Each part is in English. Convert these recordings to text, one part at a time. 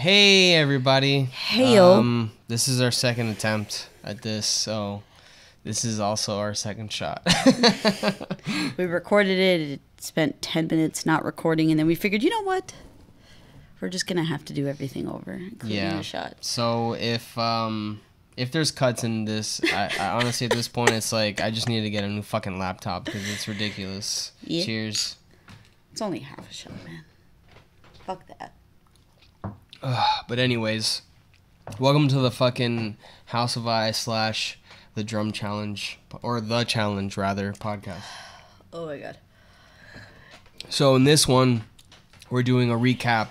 Hey everybody. Heyo. This is our second attempt at this, so this is also our second shot. We recorded it. It spent 10 minutes not recording, and then we figured, you know what? We're just gonna have to do everything over, including the shot. So if there's cuts in this, I honestly at this point it's like I just need to get a new fucking laptop because it's ridiculous. Yeah. Cheers. It's only half a shot, man. Fuck that. But anyways, welcome to the fucking House of I / the Drum Challenge, or the Challenge rather, podcast. Oh my god. So in this one, we're doing a recap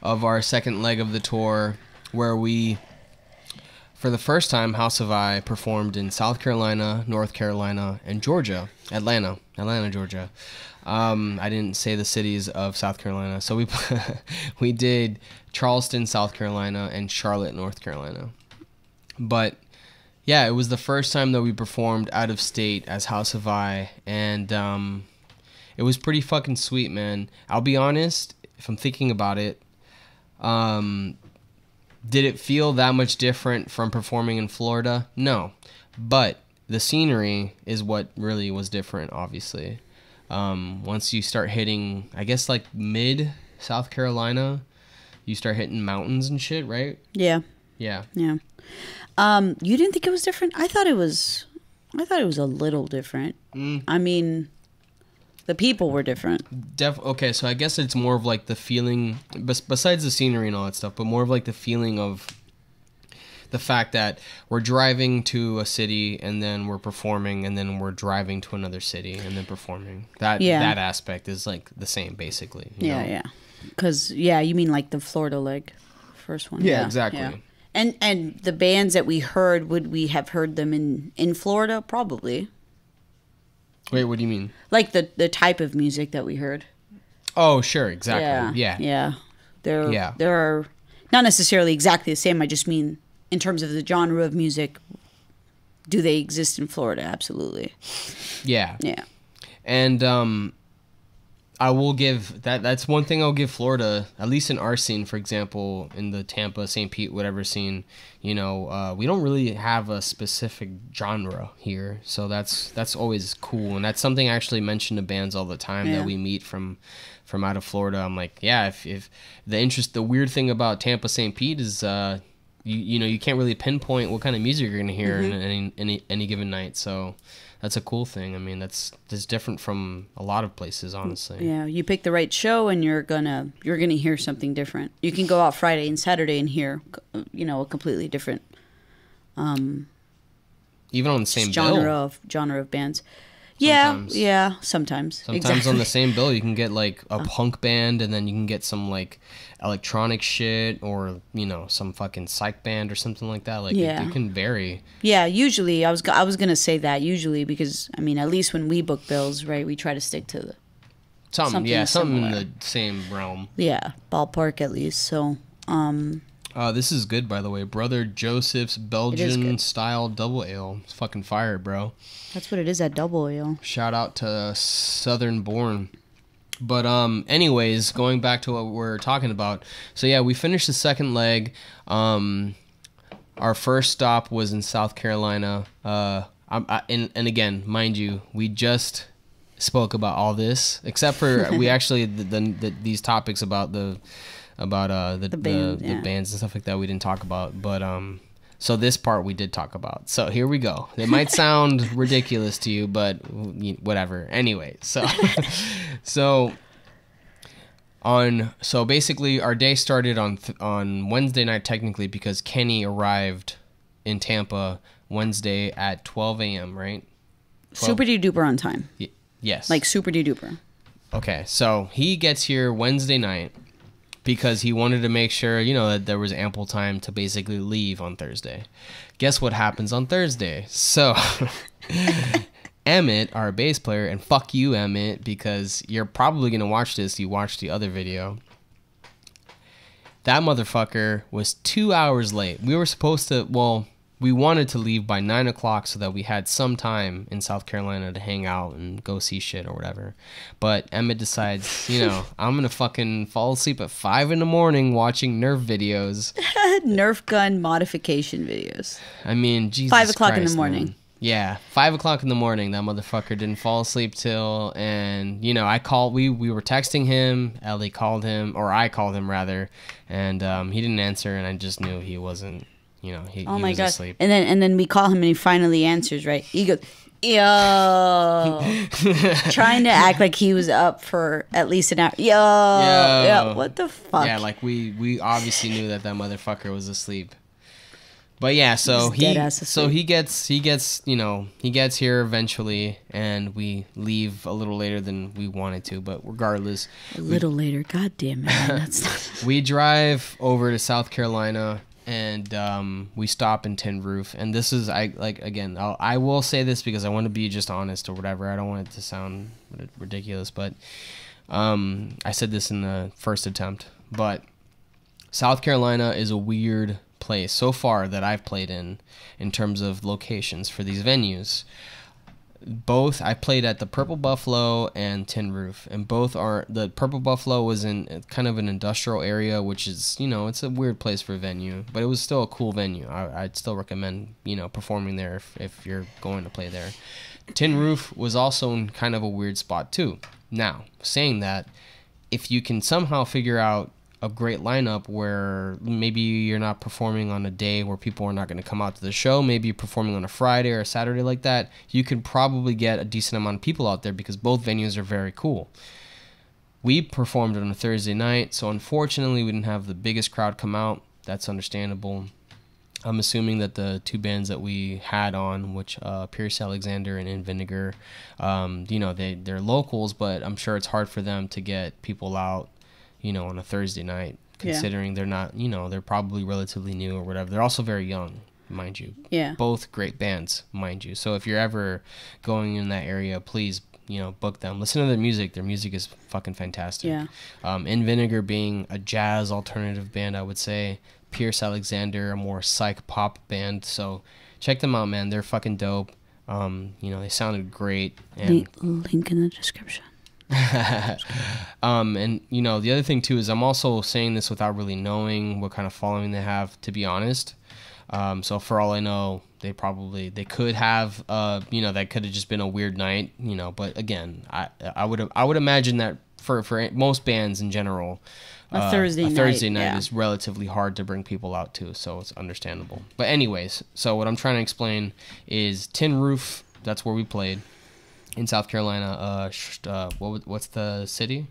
of our second leg of the tour, where we, for the first time, House of I performed in South Carolina, North Carolina, and Georgia. Atlanta, Georgia. I didn't say the cities of South Carolina. So we did Charleston, South Carolina, and Charlotte, North Carolina. But yeah, it was the first time that we performed out of state as House of I, and it was pretty fucking sweet, man. I'll be honest, if I'm thinking about it, did it feel that much different from performing in Florida? No. But the scenery is what really was different, obviously. Once you start hitting, I guess, like mid South Carolina, you start hitting mountains and shit, right? Yeah. Yeah. Yeah. You didn't think it was different? I thought it was a little different. I mean, the people were different. Okay, so I guess it's more of like the feeling, besides the scenery and all that stuff, but more of like the feeling of the fact that we're driving to a city and then we're performing and then we're driving to another city and then performing. That aspect is like the same, basically. You know? Yeah. Because, you mean like the Florida leg, first one. Yeah, exactly. Yeah. And the bands that we heard, would we have heard them in Florida? Probably. Wait, what do you mean? Like the type of music that we heard. Oh, sure, exactly. Yeah. There are not necessarily exactly the same. I just mean in terms of the genre of music, do they exist in Florida? Absolutely. Yeah. Yeah. And I will give that's one thing I'll give Florida, at least in our scene, for example, in the Tampa, St. Pete, whatever scene, we don't really have a specific genre here. So that's always cool. And that's something I actually mention to bands all the time that we meet from out of Florida. I'm like, if the weird thing about Tampa, St. Pete is you can't really pinpoint what kind of music you're gonna hear in any given night. So that's a cool thing. I mean, that's different from a lot of places, honestly. Yeah, you pick the right show, and you're gonna hear something different. You can go out Friday and Saturday and hear, a completely different, even on the same genre of bands. Sometimes. Yeah, sometimes. Sometimes exactly. On the same bill, you can get like a punk band, and then you can get some like electronic shit, or some fucking psych band or something like that. Like it can vary. Yeah, usually I was gonna say that usually because I mean at least when we book bills, right, we try to stick to the something in the same realm. Yeah, ballpark at least. So this is good, by the way. Brother Joseph's Belgian style double ale. It's fucking fire, bro. That's what it is at Double Ale. Shout out to Southern Born. But anyways, going back to what we're talking about. So yeah, we finished the second leg. Our first stop was in South Carolina. And again, mind you, we just spoke about all this, except for we actually these topics about the bands and stuff like that we didn't talk about. But so this part we did talk about. So here we go. It might sound ridiculous to you, but whatever. Anyway, so basically our day started on Wednesday night technically because Kenny arrived in Tampa Wednesday at 12 a.m., right? 12? Super duper on time. Yes. Like super duper. Okay, so he gets here Wednesday night because he wanted to make sure, that there was ample time to basically leave on Thursday. Guess what happens on Thursday? So, Emmett, our bass player, and fuck you, Emmett, because you're probably going to watch this. You watched the other video. That motherfucker was 2 hours late. We were supposed to, we wanted to leave by 9 o'clock so that we had some time in South Carolina to hang out and go see shit or whatever. But Emmett decides, I'm going to fucking fall asleep at 5 in the morning watching Nerf videos. Nerf gun modification videos. I mean, Jesus 5 o'clock Christ, in the morning. Man. Yeah, 5 o'clock in the morning. That motherfucker didn't fall asleep till, and I called. We were texting him. Ellie called him, or I called him rather, and he didn't answer, and I just knew he wasn't. He was asleep. And then we call him, and he finally answers. Right? He goes, yo, trying to act like he was up for at least an hour. Yo, what the fuck? Yeah, like we obviously knew that motherfucker was asleep. But yeah, so he gets here eventually, and we leave a little later than we wanted to. But regardless, later. God damn it, that's not. We drive over to South Carolina, and we stop in Tin Roof. And this is I will say this because I want to be just honest or whatever. I don't want it to sound ridiculous, but I said this in the first attempt. But South Carolina is a weird place so far that I've played in terms of locations for these venues. Both I played at the Purple Buffalo and Tin Roof, and both are. The Purple Buffalo was in kind of an industrial area, which is it's a weird place for a venue, but it was still a cool venue. I'd still recommend performing there if you're going to play there. Tin Roof was also in kind of a weird spot too. Now, saying that, if you can somehow figure out a great lineup where maybe you're not performing on a day where people are not going to come out to the show, maybe you're performing on a Friday or a Saturday like that, you can probably get a decent amount of people out there because both venues are very cool. We performed on a Thursday night, so unfortunately we didn't have the biggest crowd come out. That's understandable. I'm assuming that the two bands that we had on, which Pierce Alexander and In Vinegar, they're locals, but I'm sure it's hard for them to get people out on a Thursday night, considering they're not, they're probably relatively new or whatever. They're also very young, mind you. Yeah. Both great bands, mind you. So if you're ever going in that area, please, book them. Listen to their music. Their music is fucking fantastic. Yeah. In Vinegar being a jazz alternative band, I would say. Pierce Alexander, a more psych pop band. So check them out, man. They're fucking dope. They sounded great. And link in the description. And the other thing too is I'm also saying this without really knowing what kind of following they have, to be honest. So for all I know, they could have that could have just been a weird night, but again, I would imagine that for most bands in general, a Thursday night is relatively hard to bring people out to, so it's understandable. But anyways, so what I'm trying to explain is Tin Roof, that's where we played. In South Carolina, what's the city?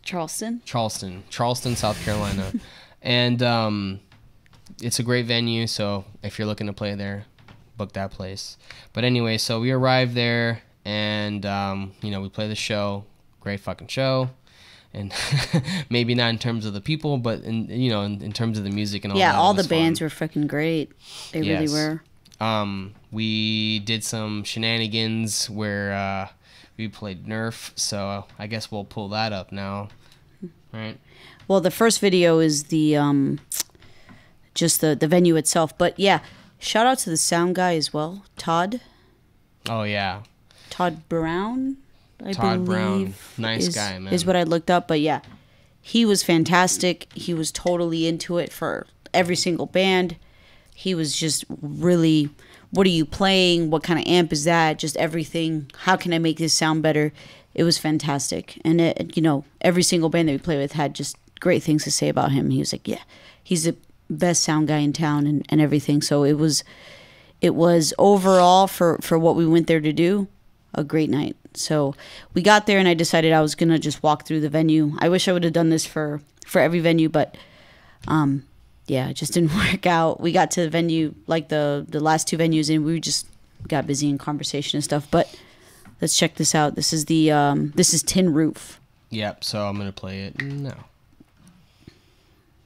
Charleston, South Carolina. And it's a great venue, so if you're looking to play there, book that place. But anyway, so we arrived there, and we play the show. Great fucking show. And maybe not in terms of the people, but in terms of the music and all that. Yeah, all the bands were fucking great. They really were. We did some shenanigans where we played Nerf, so I guess we'll pull that up now, right? Well, the first video is the just the venue itself, but yeah, shout out to the sound guy as well, Todd. Oh yeah, Todd Brown. Todd Brown, nice guy, man. Is what I looked up, but yeah, he was fantastic. He was totally into it for every single band. He was just really, what are you playing? What kind of amp is that? Just everything. How can I make this sound better? It was fantastic. And, every single band that we played with had just great things to say about him. He was like, yeah, he's the best sound guy in town and everything. So it was overall, for what we went there to do, a great night. So we got there and I decided I was going to just walk through the venue. I wish I would have done this for every venue, but yeah, it just didn't work out. We got to the venue, like the last two venues, and we just got busy in conversation and stuff. But let's check this out. This is Tin Roof. Yep. So I'm gonna play it now.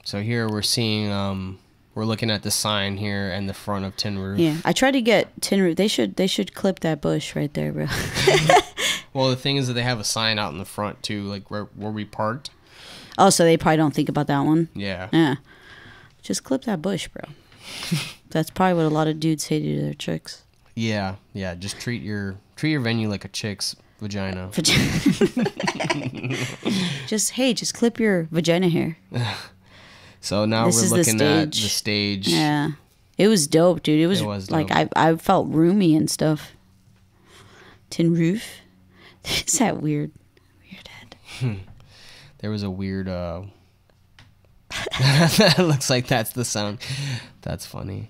So here we're seeing we're looking at the sign here and the front of Tin Roof. Yeah, I tried to get Tin Roof. They should clip that bush right there, bro. Well, the thing is that they have a sign out in the front too, like where we parked. Oh, so they probably don't think about that one. Yeah. Yeah. Just clip that bush, bro. That's probably what a lot of dudes say to their chicks. Yeah. Just treat your venue like a chick's vagina. Just clip your vagina hair. So now we're looking at the stage. Yeah, it was dope, dude. It was like dope. I felt roomy and stuff. Tin roof. Is that weird head? There was a weird. That looks like that's the sound. That's funny.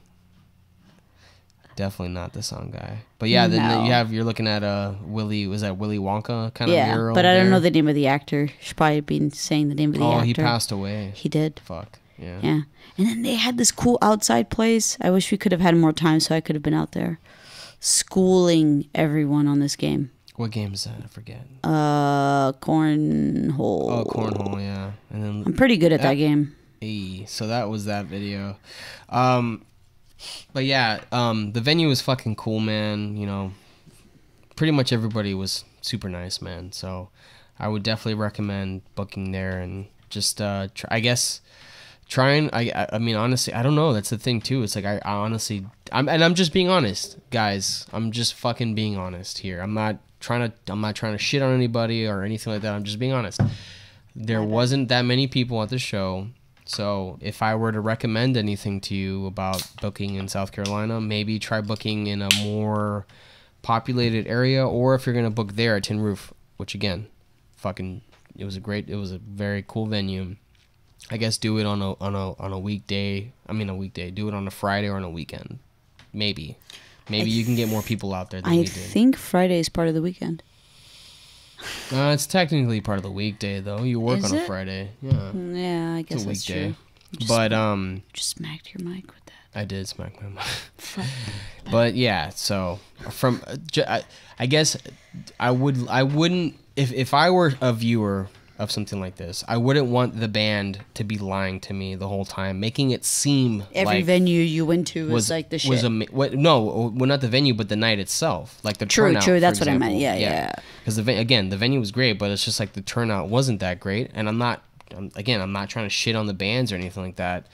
Definitely not the sound guy. But yeah, then you're looking at Willy. Was that Willy Wonka kind of mural? Yeah, but I don't know the name of the actor. Should probably be saying the name of the actor. Oh, he passed away. He did. Fuck. Yeah. Yeah. And then they had this cool outside place. I wish we could have had more time so I could have been out there schooling everyone on this game. What game is that? I forget. Cornhole. Oh, cornhole, yeah. And then I'm pretty good at that game. Hey, so that was that video. But yeah, the venue was fucking cool, man. You know, pretty much everybody was super nice, man. So I would definitely recommend booking there and just, I mean, honestly, I don't know. That's the thing too. It's like, I honestly, I'm just being honest, guys. I'm just fucking being honest here. I'm not trying to shit on anybody or anything like that. I'm just being honest. There wasn't that many people at the show. So if I were to recommend anything to you about booking in South Carolina, maybe try booking in a more populated area, or if you're going to book there at Tin Roof, which again, it was a very cool venue. I guess do it on a weekday. Do it on a Friday or on a weekend. Maybe you can get more people out there than we did. I think Friday is part of the weekend. It's technically part of the weekday though. You work on a Friday. Yeah. Yeah, I guess that's true. But just smacked your mic with that. I did smack my mic. But yeah, so I guess I wouldn't if I were a viewer of something like this, I wouldn't want the band to be lying to me the whole time, making it seem every like venue you went to was like the shit. No, not the venue, but the night itself, like the turnout. True. That's what I meant. Yeah. Because the venue was great, but it's just like the turnout wasn't that great. And I'm not trying to shit on the bands or anything like that.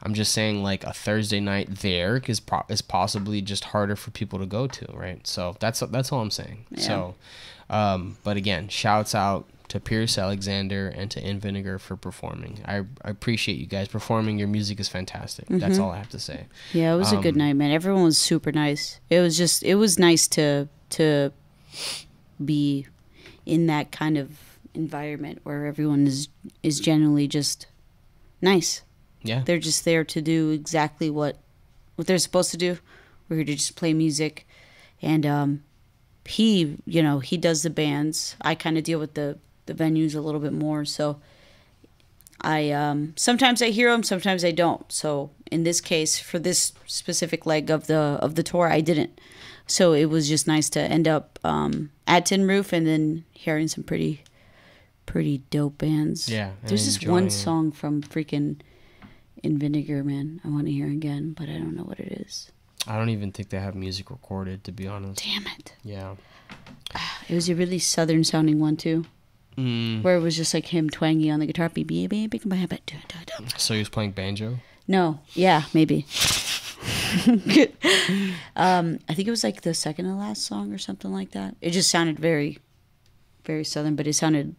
I'm just saying like a Thursday night there is possibly just harder for people to go to, right? So that's all I'm saying. Yeah. So, but again, shouts out to Pierce Alexander and to In Vinegar for performing. I appreciate you guys performing. Your music is fantastic. Mm-hmm. That's all I have to say. Yeah, it was a good night, man. Everyone was super nice. It was nice to be in that kind of environment where everyone is generally just nice. Yeah. They're just there to do exactly what they're supposed to do. We're here to just play music. And he does the bands. I kind of deal with the venues a little bit more. So I sometimes I hear them, sometimes I don't. So in this case, for this specific leg of the tour, I didn't. So it was just nice to end up at Tin Roof and then hearing some pretty dope bands. Yeah. There's this one song from freaking In Vinegar, man. I want to hear again, but I don't know what it is. I don't even think they have music recorded, to be honest. Damn it. Yeah. It was a really southern sounding one too. Where it was just like him twangy on the guitar. So he was playing banjo? No. Yeah, maybe. I think it was like the second to last song or something like that. It just sounded very, very southern, but it sounded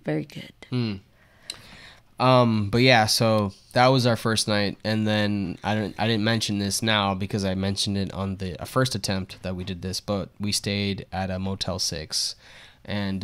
very good. But yeah, so that was our first night, and then I didn't mention this now because I mentioned it on the first attempt that we did this, but we stayed at a Motel 6, and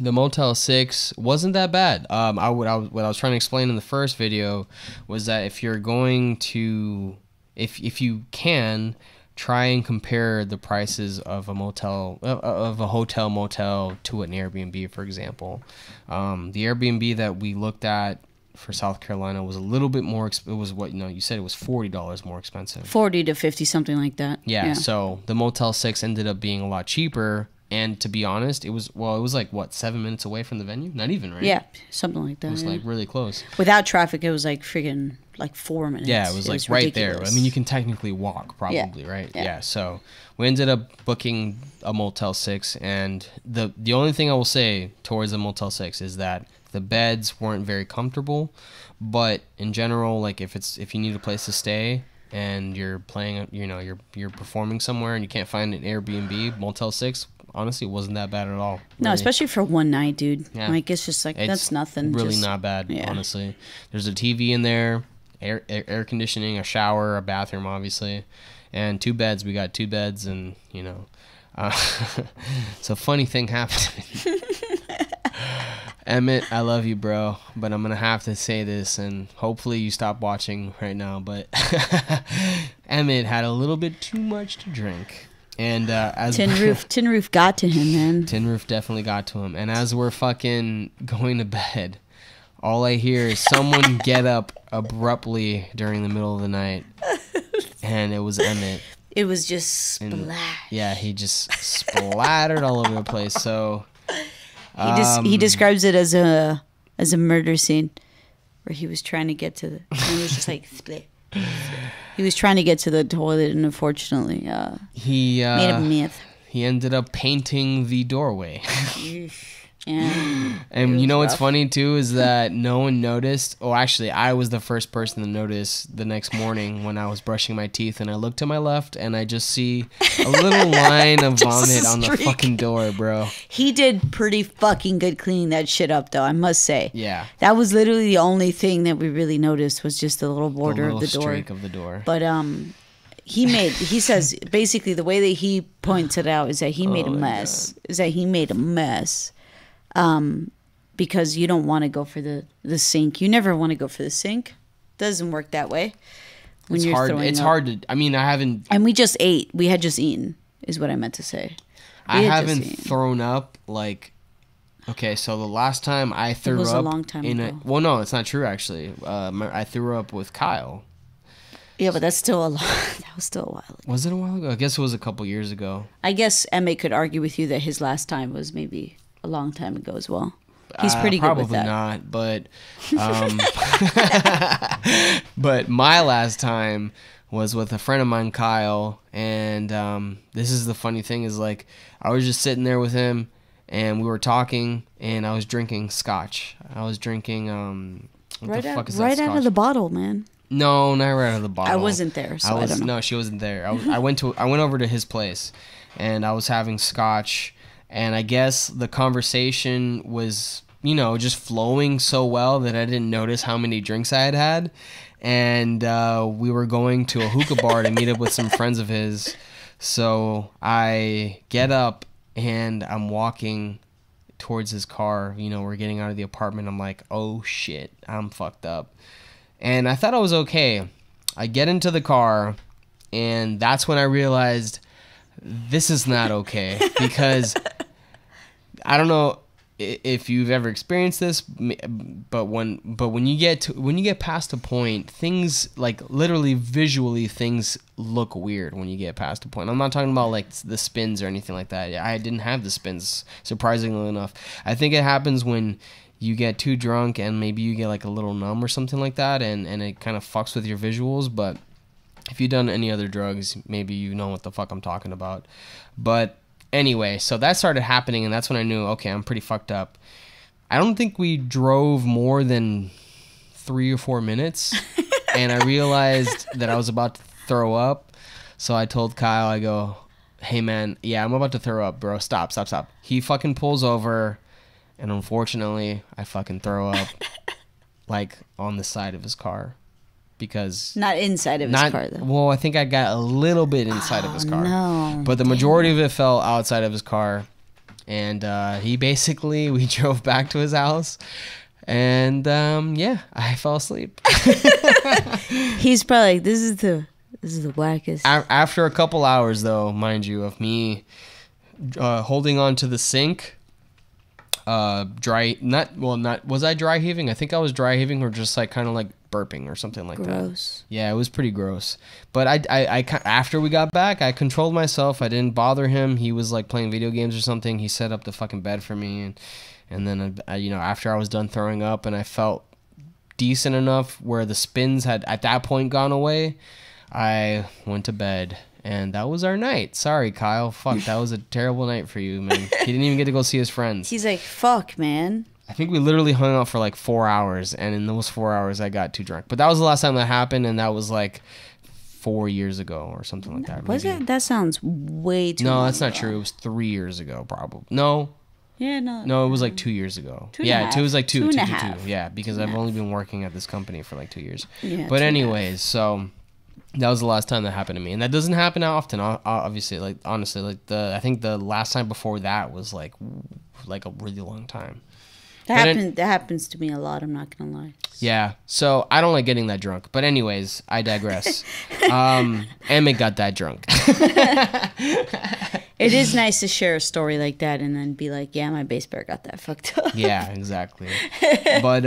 the Motel 6 wasn't that bad. What I was trying to explain in the first video was that if you're going to, if you can, try and compare the prices of a motel, of a hotel motel to an Airbnb, for example. The Airbnb that we looked at for South Carolina was a little bit more. It was you said it was $40 more expensive. 40 to 50, something like that. Yeah. So the Motel 6 ended up being a lot cheaper. And to be honest, it was like, what, 7 minutes away from the venue? Not even, right? Yeah, something like that. It was like really close. Without traffic, it was like freaking like 4 minutes. Yeah, it was like right there. I mean, you can technically walk probably, right? Yeah. So we ended up booking a Motel 6. And the only thing I will say towards the Motel 6 is that The beds weren't very comfortable, but in general, like if you need a place to stay and you're playing, you're performing somewhere and you can't find an Airbnb, Motel 6, honestly, it wasn't that bad at all. No, really. especially for one night, dude. Yeah. Like, it's just like, that's nothing. Really just, not bad, yeah. honestly. There's a TV in there, air conditioning, a shower, a bathroom, obviously, and 2 beds. We got 2 beds, and, so funny thing happened. Emmett, I love you, bro, but I'm gonna have to say this, and hopefully you stop watching right now, but Emmett had a little bit too much to drink, and as Tin Roof got to him, man. Tin Roof definitely got to him, and as we're fucking going to bed, all I hear is someone get up abruptly during the middle of the night, and it was Emmett. It was just splash. Yeah, he just splattered all over the place, so... He describes it as a murder scene where he was trying to get to the... And he was just like, split. He was trying to get to the toilet, and unfortunately, he made a myth. He ended up painting the doorway. Yeah. And you know what's funny too is that no one noticed. Oh, actually, I was the first person to notice the next morning when I was brushing my teeth, and I look to my left and I just see a little line of vomit on the fucking door, bro. He did pretty fucking good cleaning that shit up, though, I must say. Yeah. That was literally the only thing that we really noticed was just the little border of the door. Streak of the door. But he says basically the way that he points it out is that he made a mess. God. Is that he made a mess. Because you don't want to go for the sink. You never want to go for the sink. Doesn't work that way. When it's hard. It's hard to. I mean, I haven't. And we just ate. We had just eaten. Is what I meant to say. I haven't thrown up like. Okay, so the last time I threw up was a long time ago. Well, no, it's not true actually. I threw up with Kyle. Yeah, but that's still a lot. That was still a while ago. Was it a while ago? I guess it was a couple years ago. I guess Emmett could argue with you that his last time was maybe a long time ago as well. He's pretty good with that. Probably not, but but my last time was with a friend of mine, Kyle, and this is the funny thing is like I was just sitting there with him and we were talking and I was drinking scotch. I was drinking what the fuck is that right scotch? Out of the bottle, man. No, not right out of the bottle. I wasn't there, so I don't know. No, she wasn't there. I went over to his place and I was having scotch. And I guess the conversation was, just flowing so well that I didn't notice how many drinks I had had. And we were going to a hookah bar to meet up with some friends of his. So I get up and I'm walking towards his car. We're getting out of the apartment. I'm like, oh, shit, I'm fucked up. And I thought I was okay. I get into the car, and that's when I realized this is not okay because I don't know if you've ever experienced this, but when you get past a point, things like literally visually things look weird when you get past a point. I'm not talking about like the spins or anything like that. I didn't have the spins, surprisingly enough. I think it happens when you get too drunk and maybe you get like a little numb or something like that, and it kind of fucks with your visuals. But if you've done any other drugs, maybe you know what the fuck I'm talking about. But anyway, so that started happening, and that's when I knew, okay, I'm pretty fucked up. I don't think we drove more than 3 or 4 minutes, and I realized that I was about to throw up. So I told Kyle, I go, hey man, yeah, I'm about to throw up, bro. Stop. He fucking pulls over, and unfortunately, I fucking throw up, like, on the side of his car. Because not inside of his car, though. Well, I think I got a little bit inside of his car. No. But the majority of it fell outside of his car. And we drove back to his house. And, I fell asleep. He's probably like, this is the wackest. After a couple hours, though, mind you, of me holding on to the sink, was I dry heaving? I think I was dry heaving or just like kind of like burping or something like that. Gross. Yeah, it was pretty gross. But I after we got back, I controlled myself. I didn't bother him. He was like playing video games or something. He set up the fucking bed for me, and then after I was done throwing up and I felt decent enough where the spins had at that point gone away, I went to bed. And that was our night. Sorry, Kyle. Fuck, that was a terrible night for you, man. He didn't even get to go see his friends. He's like, fuck, man. I think we literally hung out for like 4 hours, and in those 4 hours, I got too drunk. But that was the last time that happened, and that was like 4 years ago or something like that. Was it? That sounds way too. No, that's not true. It was 3 years ago, probably. No. Yeah, no. No, it was like 2 years ago. Two and a half. It was like two. Two and a half. Yeah, because I've only been working at this company for like 2 years. Yeah, but 2.5. anyways, so that was the last time that happened to me, and that doesn't happen often. Obviously, like honestly, like I think the last time before that was like a really long time. That happens to me a lot. I'm not gonna lie. Yeah, so I don't like getting that drunk. But anyways, I digress. Emmett got that drunk. It is nice to share a story like that and then be like, yeah, my bass player got that fucked up. Yeah, exactly. But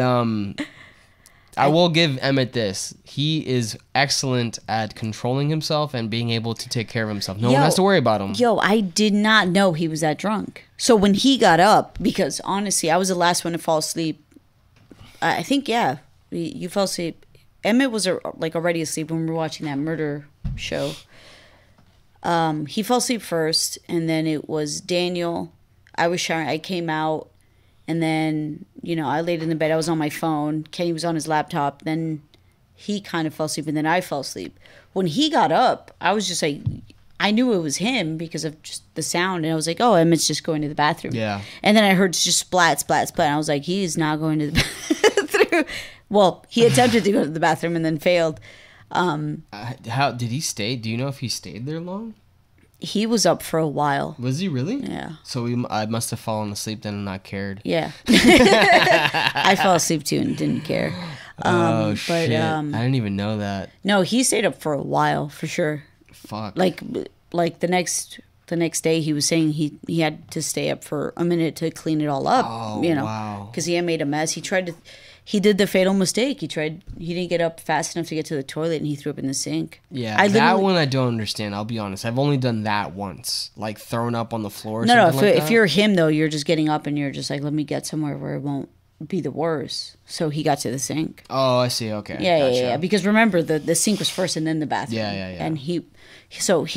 I will give Emmett this. He is excellent at controlling himself and being able to take care of himself. No one has to worry about him. Yo, I did not know he was that drunk. So when he got up, because honestly, I was the last one to fall asleep. I think, yeah, you fell asleep. Emmett was already asleep when we were watching that murder show. He fell asleep first, and then it was Daniel. I was showering. I came out, and then, I laid in the bed. I was on my phone. Kenny was on his laptop. Then he kind of fell asleep, and then I fell asleep. When he got up, I was just like, I knew it was him because of just the sound, and I was like, oh, Emmett's just going to the bathroom. Yeah. And then I heard just splat, splat, splat, and I was like, he is not going to the bathroom. Well, he attempted to go to the bathroom and then failed. How did he stay? Do you know if he stayed there long? He was up for a while. Was he really? Yeah. So I must have fallen asleep then and not cared. Yeah. I fell asleep too and didn't care. Shit! I didn't even know that. No, he stayed up for a while for sure. Fuck. Like the next day, he was saying he had to stay up for a minute to clean it all up. Oh, wow. Because he had made a mess. He did the fatal mistake. He didn't get up fast enough to get to the toilet, and he threw up in the sink. Yeah, that one I don't understand. I'll be honest. I've only done that once, like thrown up on the floor. No. If you're him though, you're just getting up and you're just like, let me get somewhere where it won't be the worst. So he got to the sink. Oh, I see. Okay. Yeah, Gotcha. yeah. Because remember, the sink was first and then the bathroom. Yeah. And he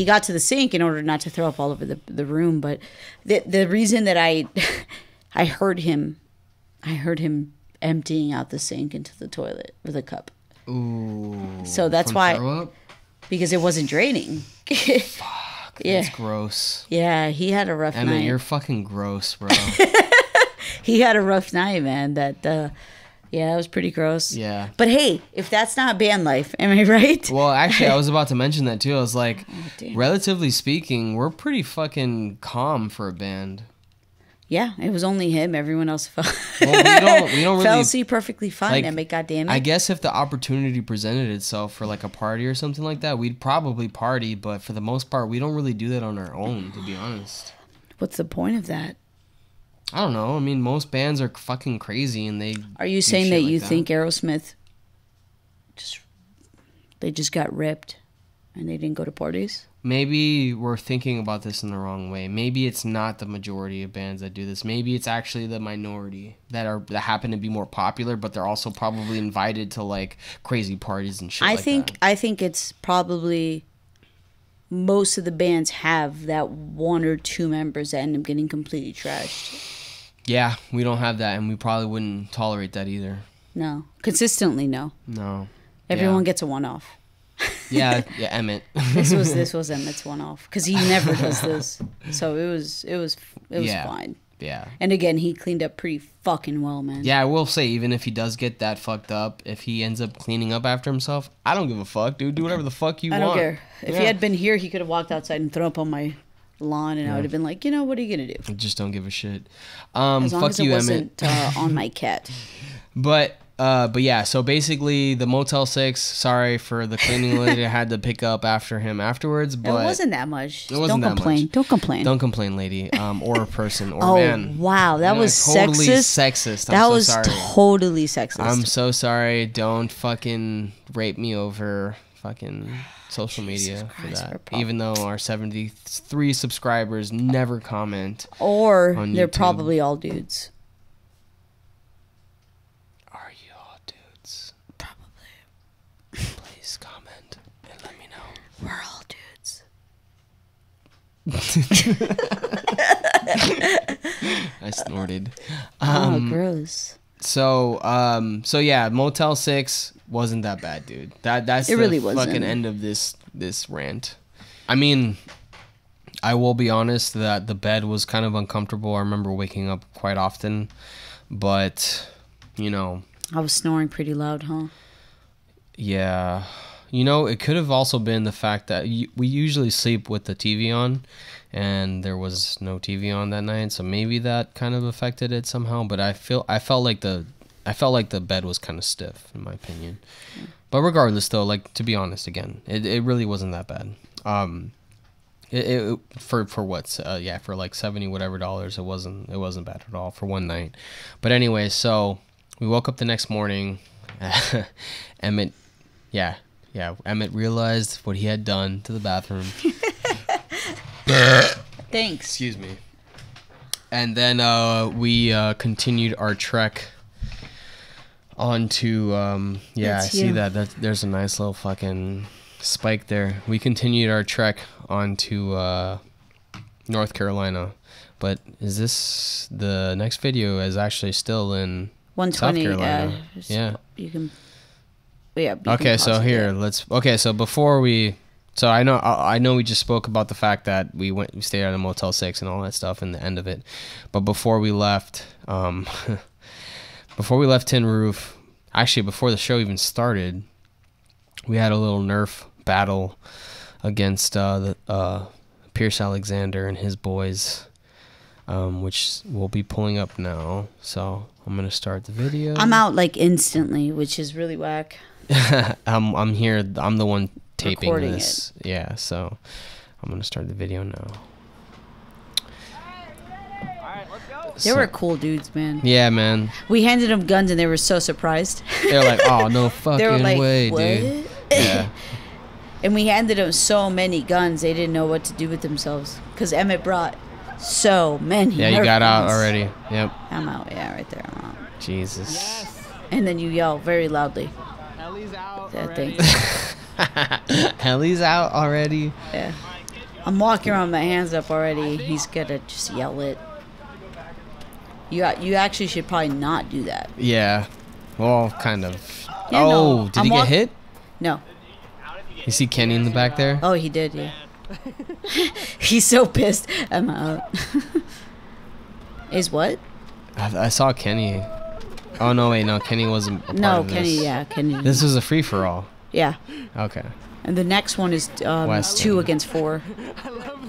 got to the sink in order not to throw up all over the room. But the reason that I heard him emptying out the sink into the toilet with a cup. Ooh. So that's why, because it wasn't draining. Fuck. Yeah. That's gross. Yeah, he had a rough night. Emmett, you're fucking gross, bro. He had a rough night, man. That was pretty gross. Yeah. But hey, if that's not band life, am I right? Well, actually, I was about to mention that too. I was like, relatively speaking, we're pretty fucking calm for a band. Yeah, it was only him. Everyone else fell. Well, we don't really fell asleep perfectly fine. like, Emmett, goddamn it. I guess if the opportunity presented itself for like a party or something like that, we'd probably party. But for the most part, we don't really do that on our own, to be honest. What's the point of that? I don't know. I mean, most bands are fucking crazy, and they. Are you saying that you think Aerosmith just got ripped, and they didn't go to parties? Maybe we're thinking about this in the wrong way. Maybe it's not the majority of bands that do this. Maybe it's actually the minority that happen to be more popular, but they're also probably invited to like crazy parties and shit. I think it's probably most of the bands have that one or two members that end up getting completely trashed. Yeah, we don't have that, and we probably wouldn't tolerate that either. No, consistently, no. No. Everyone gets a one-off. Yeah, Emmett. This was Emmett's one-off because he never does this, so it was fine. Yeah. And again, he cleaned up pretty fucking well, man. Yeah, I will say, even if he does get that fucked up, if he ends up cleaning up after himself, I don't give a fuck, dude. Do whatever the fuck you want. I don't care. If he had been here, he could have walked outside and thrown up on my lawn, and I would have been like, what are you gonna do? I just don't give a shit. As long fuck as you, it wasn't Emmett. On my cat. But yeah, so basically the Motel 6, sorry for the cleaning lady I had to pick up after him afterwards, but it wasn't that much. It wasn't Don't that complain. much. Don't complain. Don't complain, lady, or person, or man. Oh, wow, that was totally sexist. I'm so sorry. sorry. Totally sexist. I'm so sorry. Don't fucking rape me over fucking social media for that. Even though our 73 subscribers never comment. Or on they're YouTube. probably all dudes. Are you all dudes? Probably. Please comment and let me know. We're all dudes. I I snorted. Oh, gross. So yeah, Motel 6 wasn't that bad, dude. That's It the really fucking wasn't. end of this rant. I mean, I will be honest that the bed was kind of uncomfortable. I remember waking up quite often, but you know, I was snoring pretty loud, huh? yeah. You know, it could have also been the fact that we usually sleep with the TV on, and there was no TV on that night, so maybe that kind of affected it somehow. But I felt like the bed was kind of stiff, in my opinion. Yeah. But regardless, though, like, to be honest, again, it really wasn't that bad. For for like $70 whatever, it wasn't bad at all for one night. But anyway, so we woke up the next morning. Emmett realized what he had done to the bathroom. Thanks. Excuse me. And then we continued our trek onto I see that there's a nice little fucking spike there. We continued our trek onto North Carolina. But is this the next video is actually still in 120? South Carolina? Yeah. You can. Yeah. Okay, so here so before we, so I know we just spoke about the fact that we stayed at a Motel 6 and all that stuff in the end of it, but before we left, Tin Roof, actually before the show even started, we had a little Nerf battle against Pierce Alexander and his boys, which we'll be pulling up now. So I'm gonna start the video. I'm out like instantly, which is really whack. I'm here. I'm the one taping Recording this. Yeah, so I'm gonna start the video now. They were cool dudes, man. Yeah, man. We handed them guns and they were so surprised. They're like, "Oh, no fucking they were like, way, what? dude." Yeah. And we handed them so many guns, they didn't know what to do with themselves. Because Emmett brought so many. Yeah, you got out already. Yep. I'm out. Yeah, right there. I'm out. Jesus. Yes. And then you yell very loudly. Ellie's out Yeah, already. thanks. Ellie's out already. Yeah. I'm walking around with my hands up already. He's gonna just yell it. You actually should probably not do that. Yeah. Well, kind of. Yeah, oh, no, did he get hit? No. You see Kenny in the back there? Oh, he did, yeah. He's so pissed. I'm out. Is what? I saw Kenny. Oh, no, wait, no. Kenny wasn't a part No, of this. Kenny, yeah, Kenny. This was a free-for-all. Yeah. Okay. And the next one is 2 against 4. I love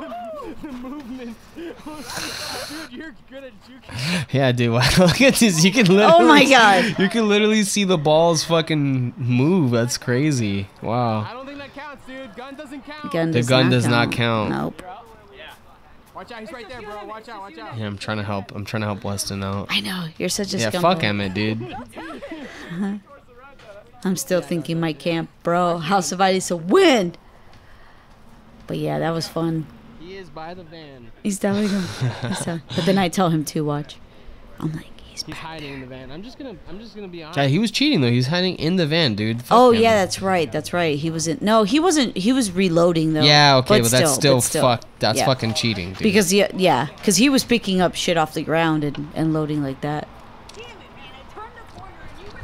the movement. Dude, you're good at juking. Yeah, dude. Look at this. You can literally. Oh my god. You can literally see the balls fucking move. That's crazy. Wow. I don't think that counts, dude. Gun doesn't count. The gun does not count. Nope. Yeah. Watch out, he's right there, bro. Watch out, watch out. Yeah, I'm trying to help. I'm trying to help Weston out. I know. You're such a Yeah, scumbag. fuck Emmett, dude. I'm still thinking my camp, bro. House of Ice to win. But yeah, that was fun. He is by the van. He's telling him. But then I tell him to watch. I'm like, he's hiding in the van. I'm just gonna be honest. Yeah, he was cheating though. He was hiding in the van, dude. Fuck oh him. yeah, that's right. That's right. He wasn't. No, he wasn't. He was reloading though. Yeah, okay, but that's still still. fuck. That's Yeah. fucking cheating, dude. Because because he was picking up shit off the ground and loading like that. Damn it, man! I turned the corner and you were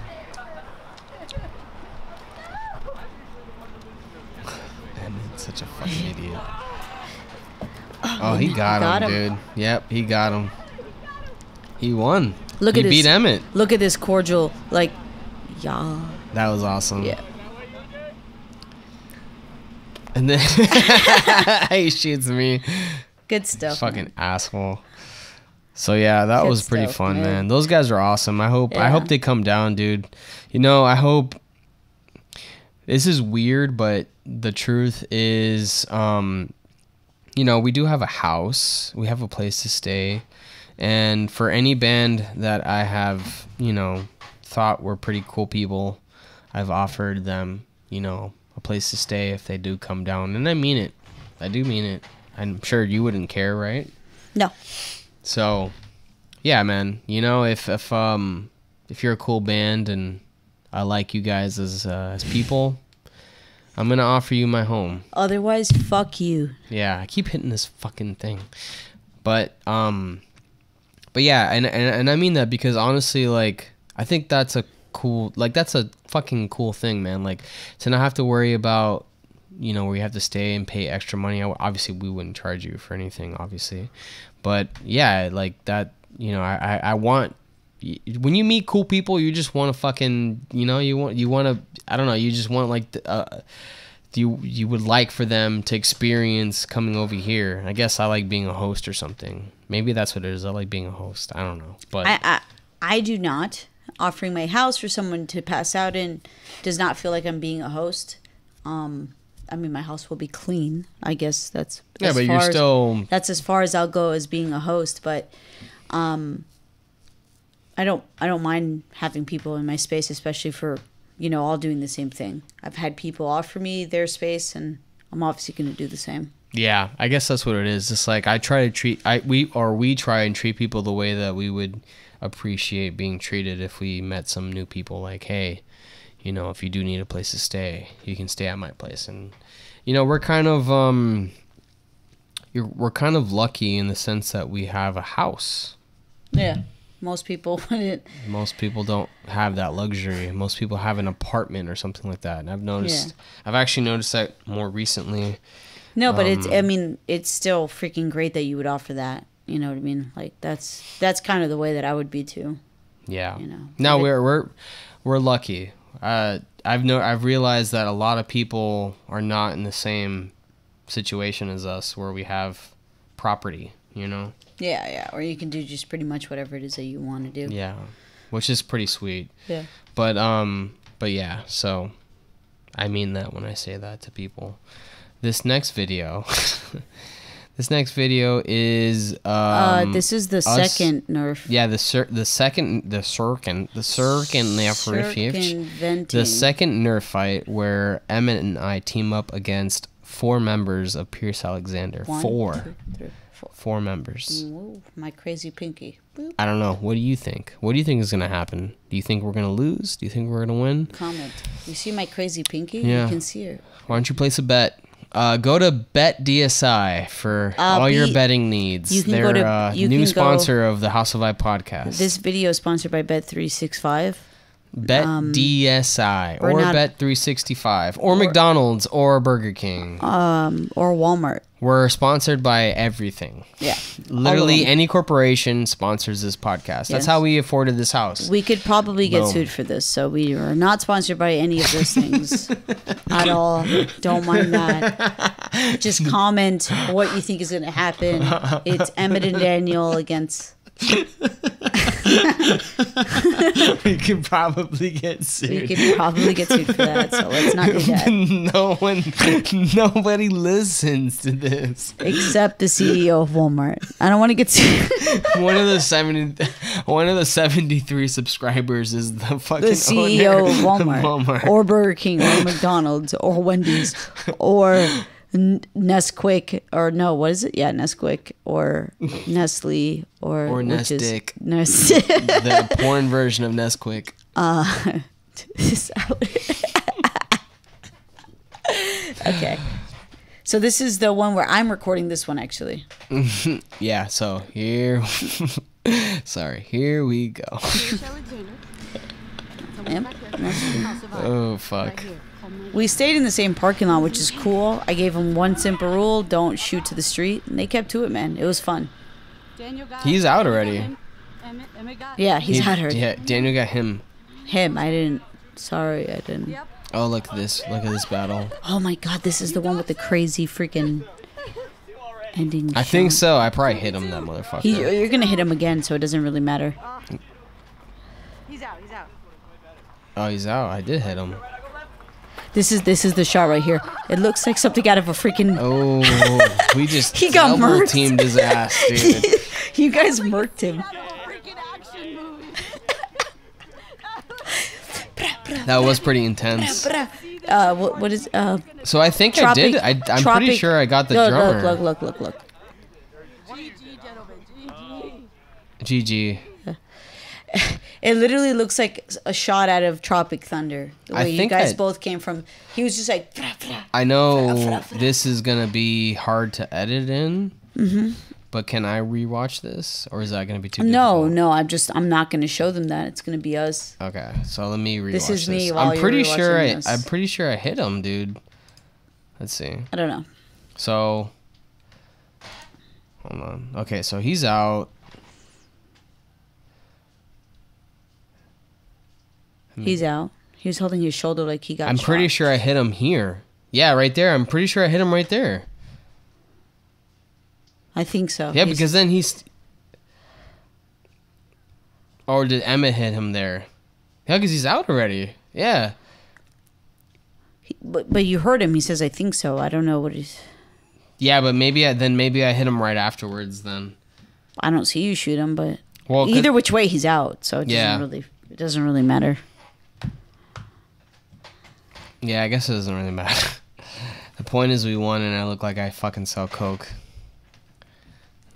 there. Emmett's such a fucking idiot. Oh, he got him, dude. Yep, he got him. He won. Look he at this. beat Emmett. Look at this cordial, like, yeah. That was awesome. Yeah. And then he shoots me. Good stuff. Fucking man. asshole. So yeah, that Good was pretty stuff, fun, man. man. Those guys are awesome. I hope Yeah. they come down, dude. You know, I hope. This is weird, but the truth is, you know, we do have a house. We have a place to stay. And for any band that I have, you know, thought were pretty cool people, I've offered them, you know, a place to stay if they do come down. And I mean it. I do mean it. I'm sure you wouldn't care, right? No. So, yeah, man. You know, if you're a cool band and I like you guys as people, I'm gonna offer you my home. Otherwise, fuck you. Yeah, I keep hitting this fucking thing. But But yeah, and I mean that because honestly, like, I think that's a fucking cool thing, man. Like, to not have to worry about, you know, where you have to stay and pay extra money. Obviously, we wouldn't charge you for anything, obviously. But yeah, like that, you know, I want, when you meet cool people, you just want to fucking, you know, you want to, I don't know, you just want like, you would like for them to experience coming over here. I guess I like being a host or something. Maybe that's what it is. I like being a host. I don't know. But I do not. Offering my house for someone to pass out in does not feel like I'm being a host. I mean, my house will be clean. I guess that's yeah, but you're still. That's as far as I'll go as being a host. But I don't mind having people in my space, especially for, you know, all doing the same thing. I've had people offer me their space, and I'm obviously going to do the same. Yeah, I guess that's what it is. It's like I try to treat we try and treat people the way that we would appreciate being treated if we met some new people. Like, hey, you know, if you do need a place to stay, you can stay at my place. And you know, we're kind of lucky in the sense that we have a house. Yeah, most people wouldn't. Most people don't have that luxury. Most people have an apartment or something like that. And I've actually noticed that more recently. No, but it's still freaking great that you would offer that. You know what I mean? Like that's kind of the way that I would be too. Yeah. You know. No, we're lucky. I've realized that a lot of people are not in the same situation as us, where we have property. You know. Yeah, or you can do just pretty much whatever it is that you want to do. Yeah, which is pretty sweet. Yeah. But yeah. So, I mean that when I say that to people. This next video. This next video is this is the second nerf. Yeah, the second nerf fight where Emmett and I team up against 4 members of Pierce Alexander. 4 members. Whoa, my crazy pinky. Boop. I don't know. What do you think? What do you think is gonna happen? Do you think we're gonna lose? Do you think we're gonna win? Comment. You see my crazy pinky? Yeah. You can see it. Why don't you place a bet? Go to BetDSI for all your betting needs. You can They're go to new sponsor of the House of I podcast. This video is sponsored by Bet365. BetDSI or Bet365 or McDonald's or Burger King or Walmart. We're sponsored by everything. Yeah. Literally any corporation sponsors this podcast. That's how we afforded this house. We could probably get sued for this, so we are not sponsored by any of those things at all. Don't mind that. Just comment what you think is going to happen. It's Emmett and Daniel against... We could probably get sued. We could probably get sued for that, so let's not do that. Nobody listens to this except the CEO of Walmart. I don't want to get sued. one of the 73 subscribers is the fucking CEO owner of Walmart or Burger King or McDonald's or Wendy's or Nesquik, or no, what is it? Yeah, Nesquik or Nestle or Nestic. Nestic. The porn version of Nesquik. Okay. So this is the one where I'm recording this one, actually. Yeah, so here we go. Yep. Oh, fuck. We stayed in the same parking lot, which is cool. I gave them one simple rule: don't shoot to the street, and they kept to it, man. It was fun. He's out already. Yeah, he's out already. Yeah, Daniel got him. I didn't. Sorry, I didn't. Oh, look at this battle. Oh my god, this is the one with the crazy freaking ending. I think so. I probably hit him, that motherfucker. You're gonna hit him again, so it doesn't really matter. He's out. Oh, he's out. I did hit him. This is the shot right here. It looks like something out of a freaking... Oh, we just he got murked. Teamed his ass, dude. You guys murked him. That was pretty intense. What is... So I think Tropic, I'm pretty sure I got the drummer. Look. GG. It literally looks like a shot out of Tropic Thunder. The way you guys both came from. He was just like... I know this is going to be hard to edit in. But can I rewatch this, or is that going to be too No, difficult? no, I'm not going to show them that. It's going to be us. Okay, so let me rewatch This is me this. while I'm pretty you're sure rewatching this. I'm pretty sure I hit him, dude. Let's see. I don't know. So, hold on. Okay, so he's out. He's out. He was holding his shoulder like he got I'm pretty shot. sure I hit him here. Yeah, right there. I'm pretty sure I hit him right there. I think so. Yeah, He's- because then he's. Or did Emmett hit him there? Yeah, because he's out already. Yeah. But you heard him. He says, "I think so." I don't know what he's. Yeah, but maybe I hit him right afterwards then. I don't see you shoot him, but Well, 'cause- either which way he's out, so it Yeah. it doesn't really matter. Yeah, I guess it doesn't really matter. The point is we won and I look like I fucking sell coke.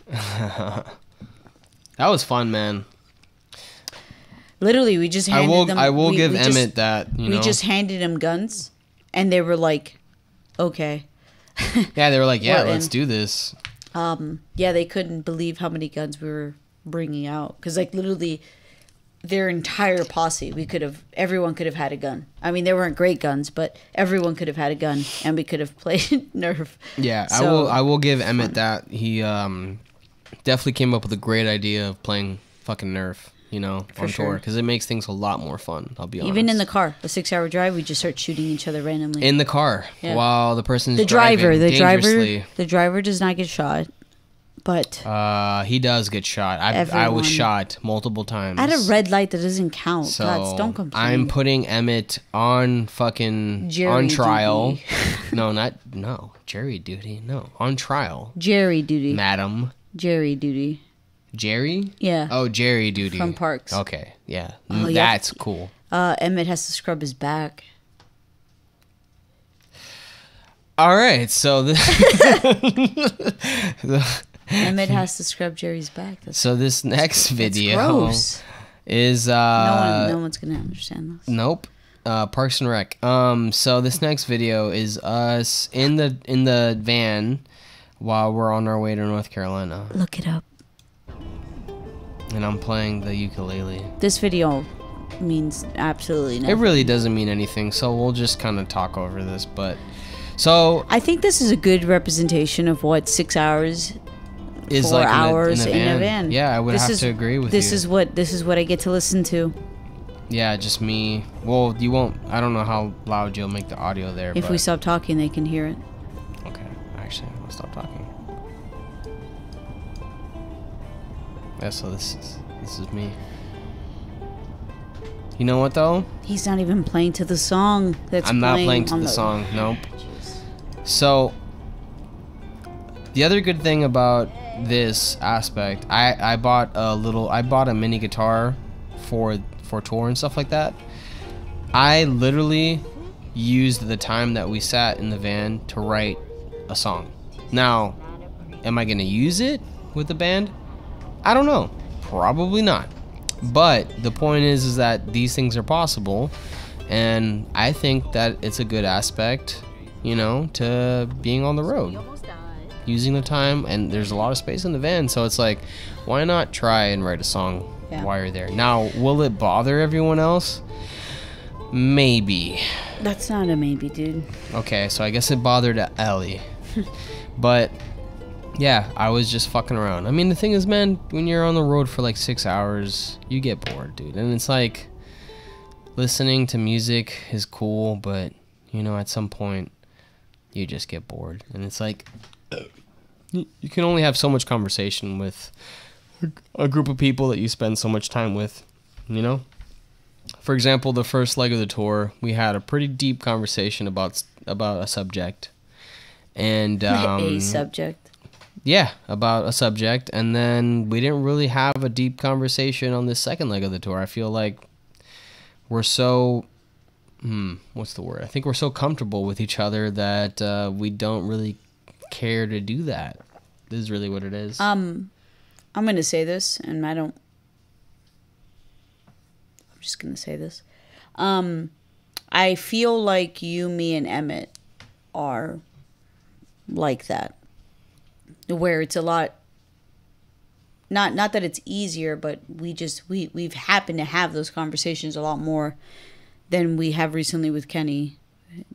That was fun, man. Literally, we just I handed will them. I will give we Emmett just, that, you We know. just handed him guns, and they were like, "Okay." Yeah, they were like, "Yeah, We're let's in. do this." Yeah, they couldn't believe how many guns we were bringing out because, like, literally, their entire posse, everyone could have had a gun. I mean, they weren't great guns, but everyone could have had a gun, and we could have played Nerf. Yeah, So, I will give Emmett that. He definitely came up with a great idea of playing fucking Nerf, you know, on sure. tour because it makes things a lot more fun. I'll be honest. Even in the car, a 6-hour drive, we just start shooting each other randomly. in the car Yeah. while the person's the driver, driving dangerously. the driver does not get shot, but He does get shot. I was Everyone. shot multiple times. at a red light that doesn't count. So God, don't complain. I'm putting Emmett on fucking Jury on trial. duty. No, jury duty. No, on trial, Jerry duty. madam. Jerry duty. Jerry? Yeah. Oh, Jerry duty. From Parks. Okay, yeah. Oh, yeah. That's cool. Emmett has to scrub his back. All right, so Emmett has to scrub Jerry's back. That's this next video gross. is No one's gonna understand this. nope. Parks and Rec. So this next video is us in the van while we're on our way to North Carolina, Look it up. and I'm playing the ukulele. This video means absolutely It nothing. really doesn't mean anything, so we'll just kind of talk over this. But so I think this is a good representation of what 6 hours, is 4 like hours in a van. Yeah, I would This have is- to agree with this you. This is what I get to listen to. Yeah, just me. Well, you won't. I don't know how loud you'll make the audio there. If but, we stop talking, they can hear it. Okay, actually, I'll stop talking. Yeah, so this is me. You know what though? He's not even playing to the song. That's I'm not playing to on the song. Nope. So the other good thing about this aspect, I bought a mini guitar for tour and stuff like that. I literally used the time that we sat in the van to write a song. Now, am I gonna use it with the band? I don't know. Probably not. But the point is that these things are possible, and I think that it's a good aspect, you know, to being on the road, using the time, and there's a lot of space in the van, so it's like, why not try and write a song while you're there? Now, will it bother everyone else? Maybe. That's not a maybe, dude. Okay, so I guess it bothered Ellie. But yeah, I was just fucking around. I mean, the thing is, man, when you're on the road for like 6 hours, you get bored, dude. And it's like, listening to music is cool, but, you know, at some point, you just get bored. And it's like, you can only have so much conversation with a group of people that you spend so much time with, you know? For example, the first leg of the tour, we had a pretty deep conversation about a subject. And A subject. yeah, about a subject, and then we didn't really have a deep conversation on this second leg of the tour. I feel like we're so what's the word? I think we're so comfortable with each other that we don't really care to do that. This is really what it is. I'm gonna say this, and I'm just gonna say this. I feel like you, me, and Emmett are like that, where it's a lot not that it's easier, but we've happened to have those conversations a lot more than we have recently with Kenny,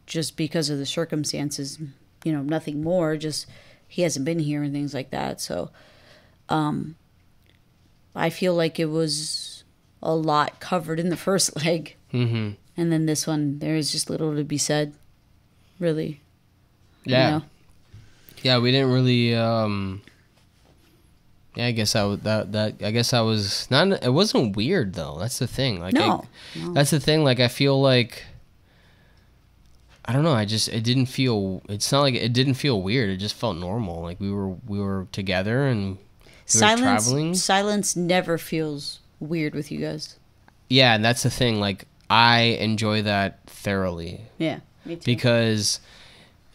just because of the circumstances. You know, nothing more. Just he hasn't been here and things like that. So, I feel like it was a lot covered in the first leg, Mm-hmm. and then this one there is just little to be said, really. Yeah. You know? Yeah, we didn't really. Yeah, I guess I guess I was not. It wasn't weird though. That's the thing. Like, No. that's the thing. Like, I feel like. I don't know. It didn't feel. It's not like it didn't feel weird. It just felt normal. Like we were together and we were traveling. Silence never feels weird with you guys. Yeah, and that's the thing. Like, I enjoy that thoroughly. Yeah, me too. Because,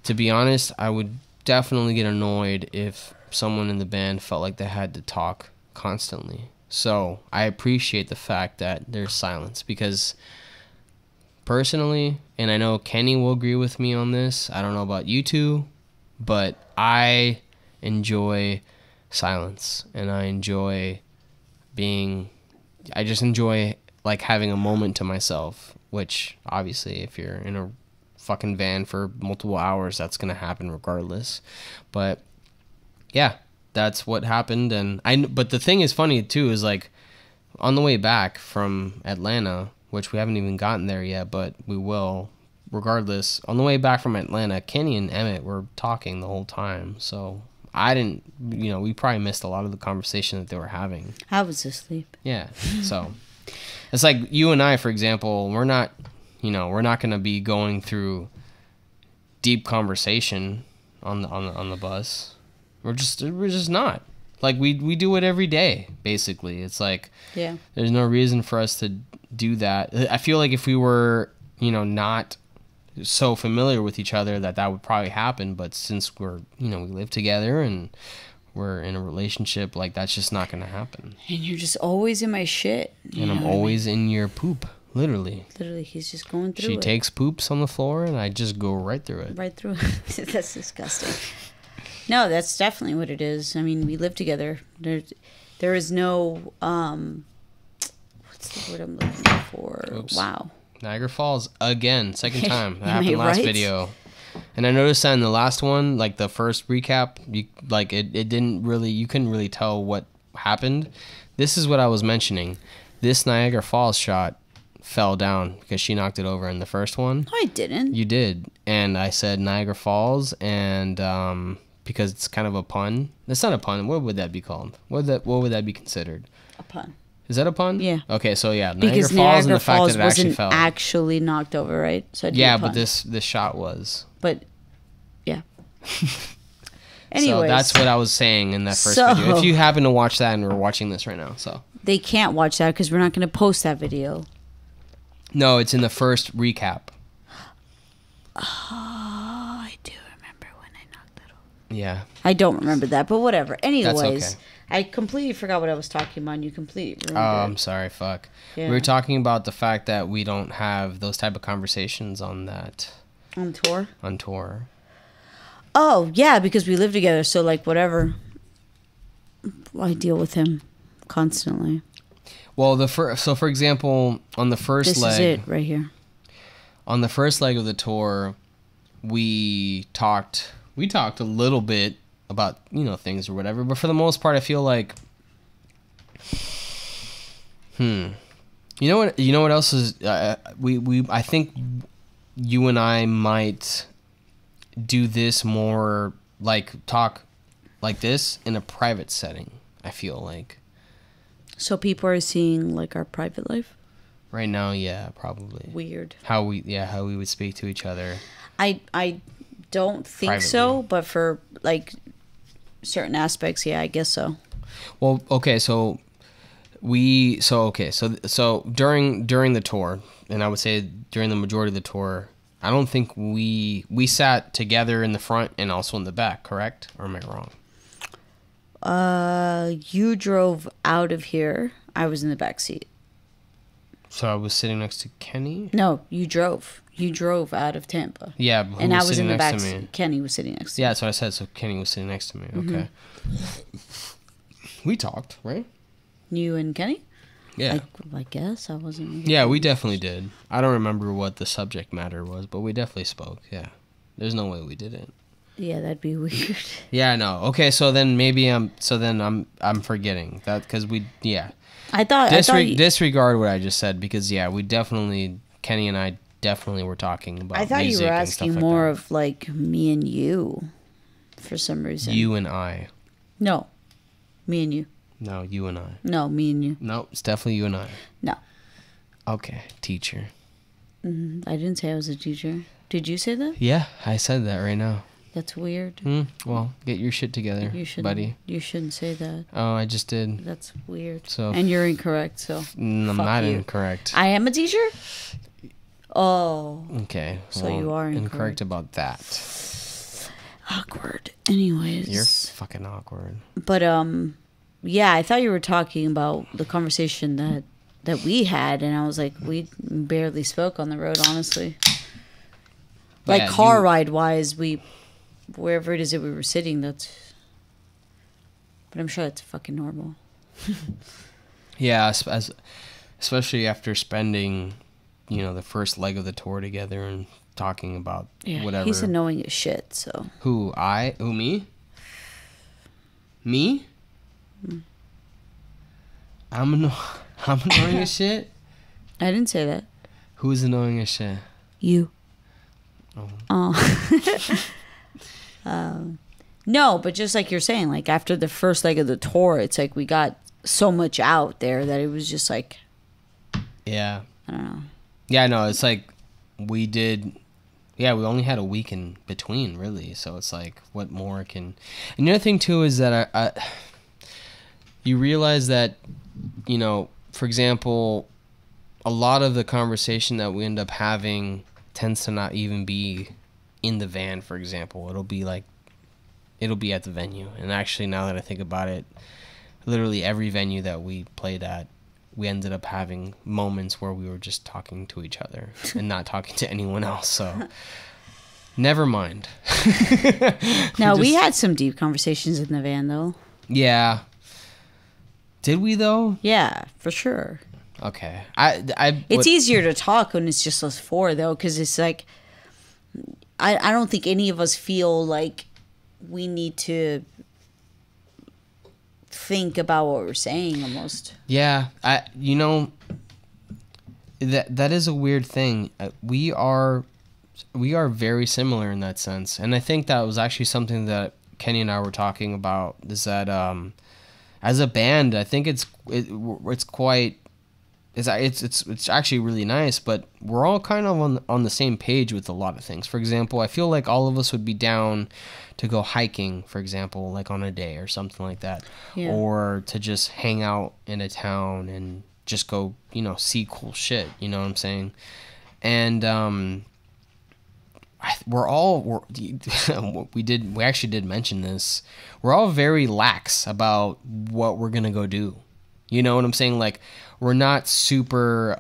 to be honest, I would definitely get annoyed if someone in the band felt like they had to talk constantly. So I appreciate the fact that there's silence, because personally, and I know Kenny will agree with me on this, I don't know about you two, but I enjoy silence, and I just enjoy like having a moment to myself, which obviously if you're in a fucking van for multiple hours, that's gonna happen regardless. But yeah, that's what happened. But the thing is funny too is, like, on the way back from Atlanta, which we haven't even gotten there yet, but we will regardless. On the way back from Atlanta, Kenny and Emmett were talking the whole time, so I didn't, we probably missed a lot of the conversation that they were having. I was asleep. Yeah, so it's like you and I, for example, we're not going to be going through deep conversation on the bus. We're just not. Like, we do it every day, basically. It's like, Yeah. there's no reason for us to do that. I feel like if we were, not so familiar with each other, that would probably happen. But since we live together and we're in a relationship, like, that's just not going to happen. And you're just always in my shit. You And I'm know what I always in your poop, literally. Literally, he's just going through She it. takes poops on the floor, and I just go right through it. Right through it. That's disgusting. No, that's definitely what it is. I mean, we live together. There is no, what's the word I'm looking for? Oops. Wow. Niagara Falls again, second time. That Am I happened last right? video. And I noticed that in the last one, like the first recap, it didn't really, you couldn't really tell what happened. This is what I was mentioning. This Niagara Falls shot fell down because she knocked it over in the first one. No, I didn't. You did. And I said Niagara Falls, and because it's kind of a pun. It's not a pun. What would that be called? What would that be considered? A pun. Is that a pun? Yeah. Okay, so yeah, Niagara Because Falls Niagara and the fact Falls that it actually wasn't fell. actually knocked over, right? So it'd be Yeah, a pun. but this shot was. But, yeah. Anyways. So that's what I was saying in that first video. If you happen to watch that, and we're watching this right now, so. They can't watch that because we're not going to post that video. No, it's in the first recap. Oh, I do remember when I knocked that over. Yeah. I don't remember that, but whatever. Anyways, okay. I completely forgot what I was talking about, and you completely Oh, ruined I'm it. sorry. Fuck. Yeah. We were talking about the fact that we don't have those type of conversations on On tour. Oh, yeah, because we live together, so, like, whatever. I deal with him constantly. Well, so for example, on the first This leg, is it right here. on the first leg of the tour, we talked a little bit about, things or whatever, but for the most part, I feel like, you know what else is, I think you and I might do this more, like, talk like this in a private setting, I feel like. So people are seeing, like, our private life? Right now, yeah, probably. Weird. How we would speak to each other. I don't think so, but for, like, certain aspects, yeah, I guess so. Well, okay, so during the tour, and I would say during the majority of the tour, I don't think we sat together in the front and also in the back, correct? Or am I wrong? You drove out of here. I was in the back seat. So I was sitting next to Kenny? No, you drove. You drove out of Tampa. Yeah, who And I was sitting in the next back to me? seat. Kenny was sitting next to me. Yeah, that's what I said. So Kenny was sitting next to me. Okay. We talked, right? You and Kenny? Yeah. I guess I wasn't. Yeah, we definitely did. I don't remember what the subject matter was, but we definitely spoke. Yeah. There's no way we didn't. Yeah, that'd be weird. Yeah, no. Okay, so then maybe I'm forgetting that because I thought disregard what I just said because we definitely Kenny and I definitely were talking about. I thought you music were and stuff asking like more that. of like me and you, for some reason. You and I. No, me and you. No, you and I. No, me and you. No, it's definitely you and I. No. Okay, teacher. I didn't say I was a teacher. Did you say that? Yeah, I said that right now. That's weird. Well, get your shit together, buddy. You shouldn't say that. Oh, I just did. That's weird. So and you're incorrect. So I'm fuck not you. incorrect. I am a teacher. Oh. Okay. So you are incorrect about that. Awkward. Anyways. You're fucking awkward. But yeah, I thought you were talking about the conversation that we had, and I was like, we barely spoke on the road, honestly. Like car ride wise, wherever it is that we were sitting, but I'm sure that's fucking normal. Yeah, especially after spending, the first leg of the tour together and talking about whatever. He's annoying as shit. So who me? Me? I'm annoying as shit. I didn't say that. Who's annoying as shit? You. Oh. No, but just like you're saying, like after the first leg of the tour, it's like we got so much out there that it was just like, yeah, I don't know. Yeah, no, it's like we only had a week in between, really. So it's like, what more can? And the other thing too is that you realize that, for example, a lot of the conversation that we end up having tends to not even be in the van, for example. It'll be at the venue. And actually, now that I think about it, literally every venue that we played at, we ended up having moments where we were just talking to each other and not talking to anyone else. So never mind. Now, we had some deep conversations in the van, though. Yeah. Did we, though? Yeah, for sure. Okay. It's easier to talk when it's just us four, though, because it's like, I don't think any of us feel like we need to think about what we're saying almost. Yeah. That is a weird thing. We are very similar in that sense. And I think that was actually something that Kenny and I were talking about, is that as a band, I think it's actually really nice, but we're all kind of on the same page with a lot of things. For example, I feel like all of us would be down to go hiking, for example, like on a day or something like that, or to just hang out in a town and just go, see cool shit. You know what I'm saying? And we actually did mention this. We're all very lax about what we're gonna go do. You know what I'm saying? Like, we're not super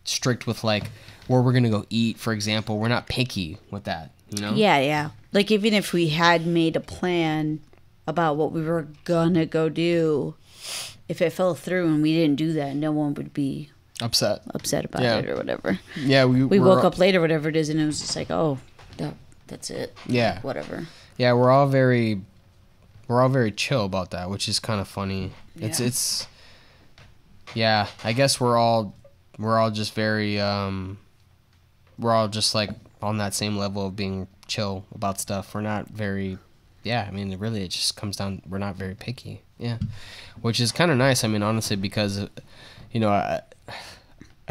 strict with like where we're gonna go eat, for example. We're not picky with that. Yeah. Like, even if we had made a plan about what we were gonna go do, if it fell through and we didn't do that, no one would be upset about it or whatever. Yeah, we woke up late or whatever it is, and it was just like, oh, that's it. Yeah, whatever. Yeah, we're all very chill about that, which is kind of funny. Yeah. It's yeah, I guess we're all just very we're all just like on that same level of being chill about stuff. We're not very, I mean, really, it just comes down, we're not very picky. Yeah, which is kind of nice. I mean, honestly, because I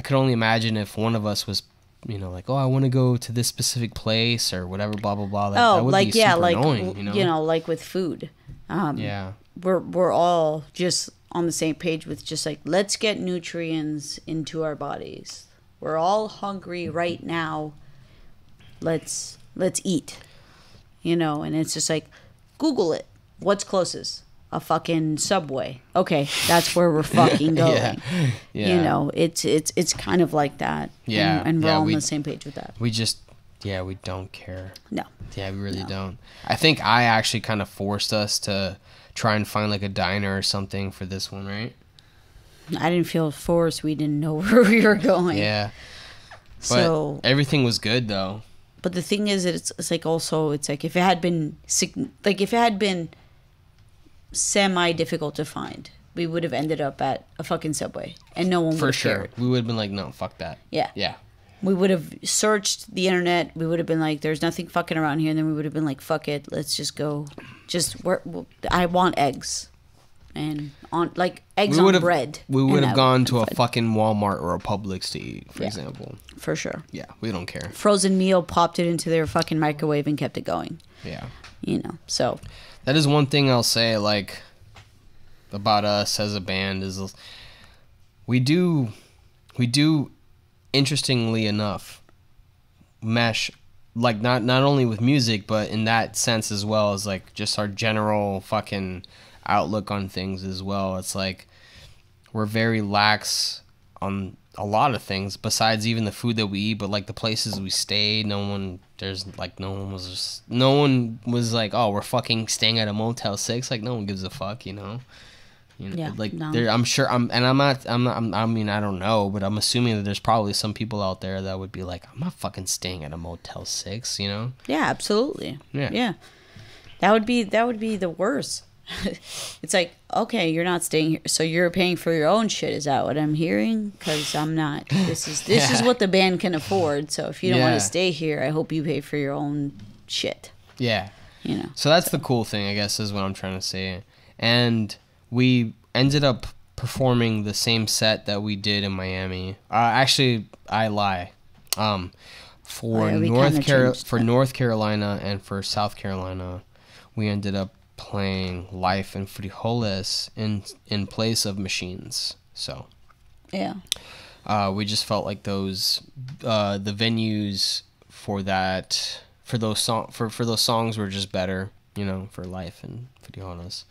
could only imagine if one of us was, like, oh, I want to go to this specific place or whatever, blah blah blah. That would be super annoying. Like with food. Yeah, we're all just on the same page with just like, let's get nutrients into our bodies. We're all hungry right now. Let's eat. And it's just like, Google it. What's closest? A fucking Subway. Okay, that's where we're fucking going. Yeah. It's kind of like that. Yeah. And we're all on the same page with that. We just Yeah, we don't care. No. Yeah, we really No. don't. I think I actually kind of forced us to try and find like a diner or something for this one, right? I didn't feel forced. We didn't know where we were going. Yeah. But So, everything was good though. but the thing is, that it's like also, it's like if it had been semi difficult to find, we would have ended up at a fucking Subway, and no one would For have sure. cared. We would have been like, no, fuck that. Yeah. Yeah. We would have searched the internet. We would have been like, "There's nothing fucking around here," and then we would have been like, "Fuck it, let's just go." I want eggs, and on like eggs on bread. We would and have I- gone to a fine. fucking Walmart or a Publix to eat, for Yeah. example. For sure. Yeah, we don't care. Frozen meal, popped it into their fucking microwave and kept it going. Yeah. You know, so That is one thing I'll say, like, about us as a band is we do, interestingly enough, mesh, like, not only with music, but in that sense as well as, like, just our general fucking outlook on things as well. It's like we're very lax on a lot of things besides even the food that we eat, but like the places we stayed, no one was like, oh, we're fucking staying at a Motel 6. Like, no one gives a fuck, you know. Yeah, like no. I'm sure I mean, I don't know, but I'm assuming that there's probably some people out there that would be like, I'm not fucking staying at a Motel 6, you know. yeah, absolutely. Yeah. That would be the worst. It's like, okay, you're not staying here, so you're paying for your own shit. Is that what I'm hearing? Because I'm not. This is what the band can afford. So if you don't want Yeah. to stay here, I hope you pay for your own shit. Yeah. You know. So that's the cool thing, I guess, is what I'm trying to say. And we ended up performing the same set that we did in Miami. Actually, I lie. For Oh, yeah, we kinda changed that. North Carolina and for South Carolina, we ended up playing Life and Frijoles in place of Machines. So Yeah. we just felt like those the venues for those songs were just better, you know, for Life and Frijoles.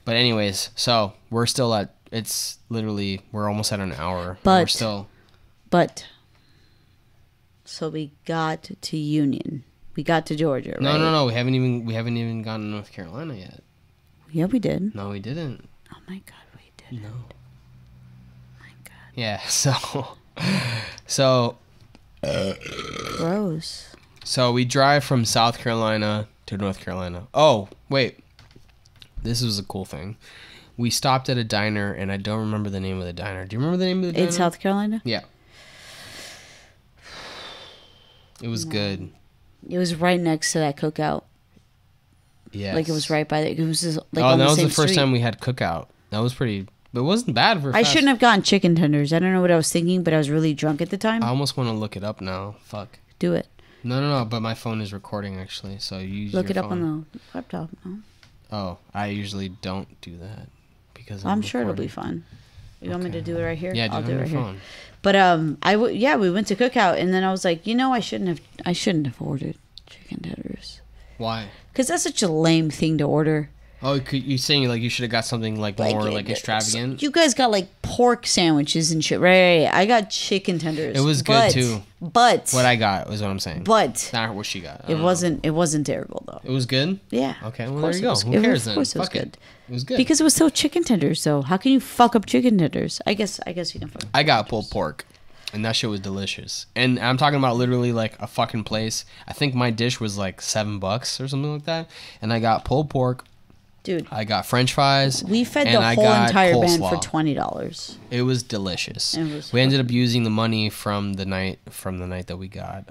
But anyways, so we're still at, it's literally, we're almost at an hour. But- we're still, So we got to Union. We got to Georgia, right? no, we haven't even gotten to North Carolina yet. Yeah, we did. No, we didn't. Oh my god, we did. No. My god. Yeah, so Gross. So we drive from South Carolina to North Carolina. Oh, wait. This was a cool thing. We stopped at a diner, and I don't remember the name of the diner. Do you remember the name of the diner? In South Carolina? Yeah. It was good. It was right next to that cookout. Yes. Like it was right by the. It was just like Oh, on that the was same the first street. time we had cookout. That was pretty. But it wasn't bad for. I shouldn't have gotten chicken tenders. I don't know what I was thinking, but I was really drunk at the time. I almost want to look it up now. Fuck. Do it. No. But my phone is recording actually, so you use Look your it up phone. on the laptop. No? Oh, I usually don't do that because I'm sure it'll be recording. fine. You want me to do it right here? Yeah, I'll do do it it on right your here. phone. But we went to cookout, and then I was like, I shouldn't have ordered chicken tenders, Why? because that's such a lame thing to order. Oh, you saying like you should have got something like more like extravagant? You guys got like pork sandwiches and shit, right? I got chicken tenders. It was good, too. But What I got was what I'm saying. but Not what she got. I it don't know. wasn't terrible though. It was good. Yeah. Okay, Of well there course you it go. was- Who cares then? Of course it was Fuck good. It was good. Because it was still chicken tenders, so how can you fuck up chicken tenders? I guess you can fuck. I got pulled pork, and that shit was delicious. And I'm talking about literally like a fucking place. I think my dish was like $7 or something like that. And I got pulled pork. Dude, I got French fries. we fed and the I whole got entire band for coleslaw. $20. It was delicious. It was We ended up using the money from the night that we got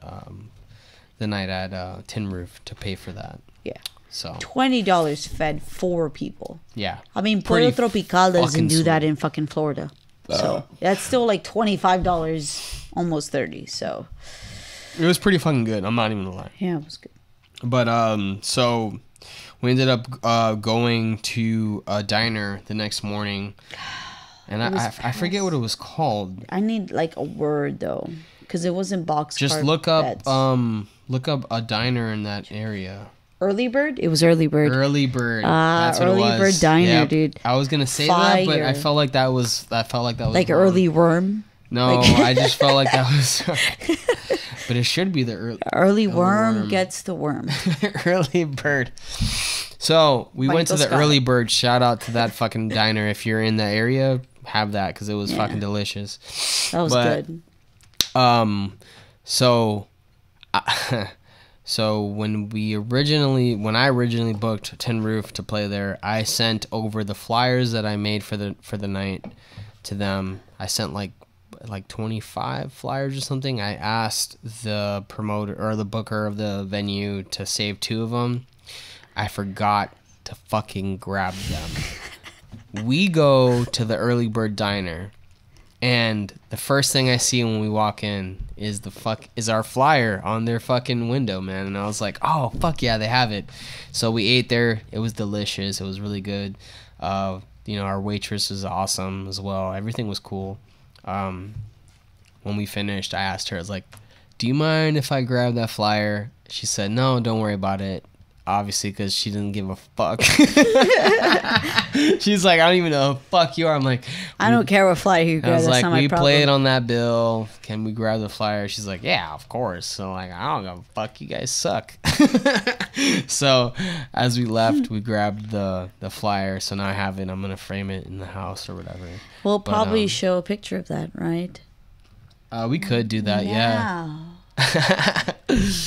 the night at Tin Roof to pay for that. Yeah. So $20 fed 4 people. yeah. I mean, Pollo Pretty Tropical doesn't fucking do that sweet. in fucking Florida. So that's still like $25, almost 30. So It was pretty fucking good. I'm not even gonna lie. yeah, it was good. But so we ended up going to a diner the next morning, and I forget what it was called. I need like a word though, because it wasn't box. Just look up a diner in that area. Early Bird. It was Early Bird. Early Bird. Ah, That's what Early it was. Bird Diner, Yep. dude. I was gonna say that, but I Fire. felt like that was Like wrong. Early Worm. No, like- I just felt like that was. But it should be the Early worm gets the worm. early bird. So we went to the Scott. early bird. Shout out to that fucking diner. If you're in the area, have that because it was fucking delicious. That was good. So when I originally booked Tin Roof to play there, I sent over the flyers that I made for the night to them. I sent like 25 flyers or something. I asked the promoter or the booker of the venue to save 2 of them. I forgot to fucking grab them. We go to the early bird diner, and the first thing I see when we walk in is our flyer on their fucking window, man. And I was like, oh fuck yeah, they have it. So we ate there. It was delicious. It was really good. Our waitress was awesome as well. Everything was cool. When we finished, I asked her, I was like, do you mind if I grab that flyer? She said, no, don't worry about it. Obviously, because she didn't give a fuck. She's like, I don't even know who the fuck you are. I'm like, I don't care what flyer you grab. I was That's like, not my we problem. played on that bill. Can we grab the flyer? She's like, yeah, of course. So like, I don't give a fuck. You guys suck. So as we left, we grabbed the flyer. So now I have it. I'm gonna frame it in the house or whatever. We'll probably show a picture of that, right? We could do that. Yeah.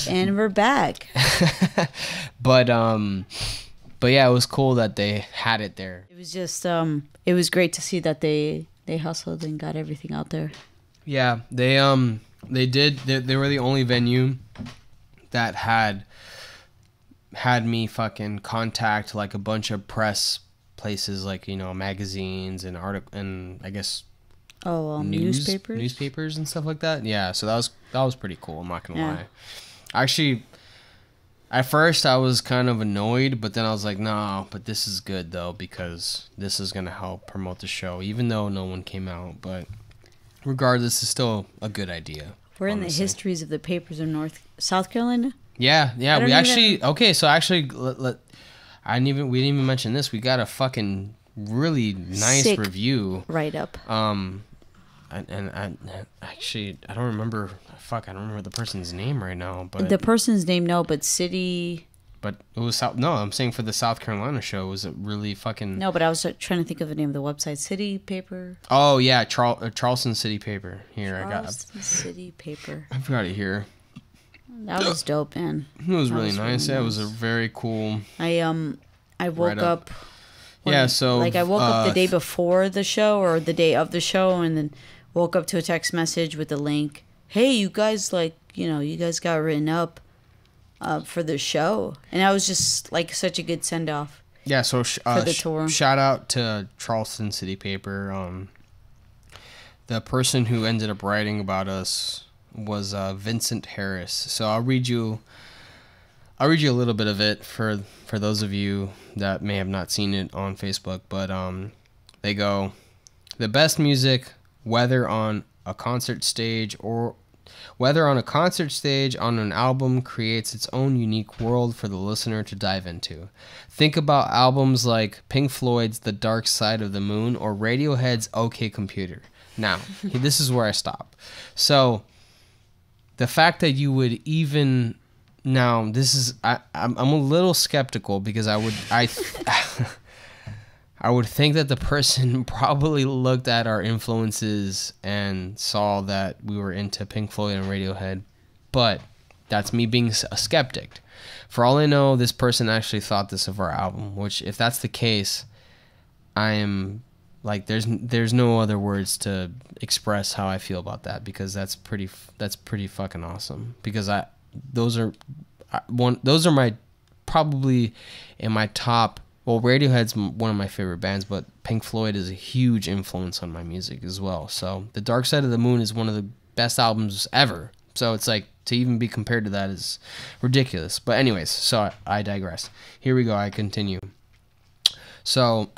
And we're back. But yeah, it was cool that they had it there. It was just it was great to see that they hustled and got everything out there. Yeah, they did. They were the only venue that had me fucking contact like a bunch of press places, like magazines and and I guess newspapers and stuff like that. Yeah, so that was pretty cool. I'm not gonna lie. Actually, at first I was kind of annoyed, but then I was like, no, but this is good though, because this is gonna help promote the show, even though no one came out. But regardless, it's still a good idea. We're in the histories of the papers of South Carolina. Yeah. We actually we didn't even mention this. We got a fucking really nice review write up. And I actually I don't remember. Fuck, I don't remember the person's name right now. But the person's name, no, but city. But it was No, I'm saying for the South Carolina show, was it really fucking? No, but I was trying to think of the name of the website. City Paper. Oh yeah, Charleston City Paper. Here, Charleston City Paper. I've got it here. That was dope, man. It was really nice. Yeah, it was a very cool. I woke up. Yeah, so I woke up the day before the show or the day of the show, and then woke up to a text message with a link. Hey, you guys you guys got written up for the show, and I was just like such a good send off. Yeah, so for the tour. Shout out to Charleston City Paper. The person who ended up writing about us was Vincent Harris. So I'll read you a little bit of it for those of you that may have not seen it on Facebook. But they go, the best music, whether on a concert stage on an album, creates its own unique world for the listener to dive into. Think about albums like Pink Floyd's The Dark Side of the Moon or Radiohead's OK Computer. Now, this is where I stop. So, the fact that you would even... Now, this is... I'm a little skeptical because I would think that the person probably looked at our influences and saw that we were into Pink Floyd and Radiohead, but that's me being a skeptic. For all I know, this person actually thought this of our album, which if that's the case, I am like, there's no other words to express how I feel about that, because that's pretty fucking awesome. Because those are my probably in my top. Well, Radiohead's one of my favorite bands, but Pink Floyd is a huge influence on my music as well. So The Dark Side of the Moon is one of the best albums ever. So it's like, to even be compared to that is ridiculous. But anyways, so I digress. Here we go. I continue. So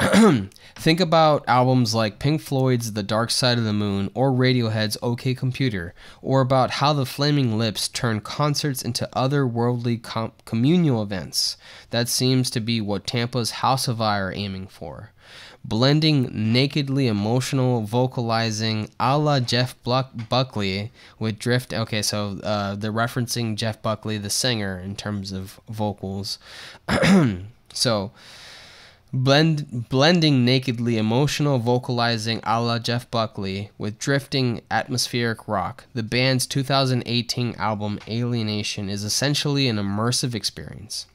think about albums like Pink Floyd's The Dark Side of the Moon or Radiohead's OK Computer, or about how the Flaming Lips turn concerts into otherworldly communal events. That seems to be what Tampa's House of I are aiming for. Blending nakedly emotional vocalizing a la Jeff Buckley with drift. Okay, so they're referencing Jeff Buckley, the singer, in terms of vocals. So, blending nakedly emotional vocalizing a la Jeff Buckley with drifting atmospheric rock. The band's 2018 album Alienation is essentially an immersive experience.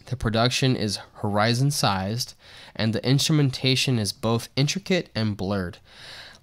The production is horizon-sized, and the instrumentation is both intricate and blurred,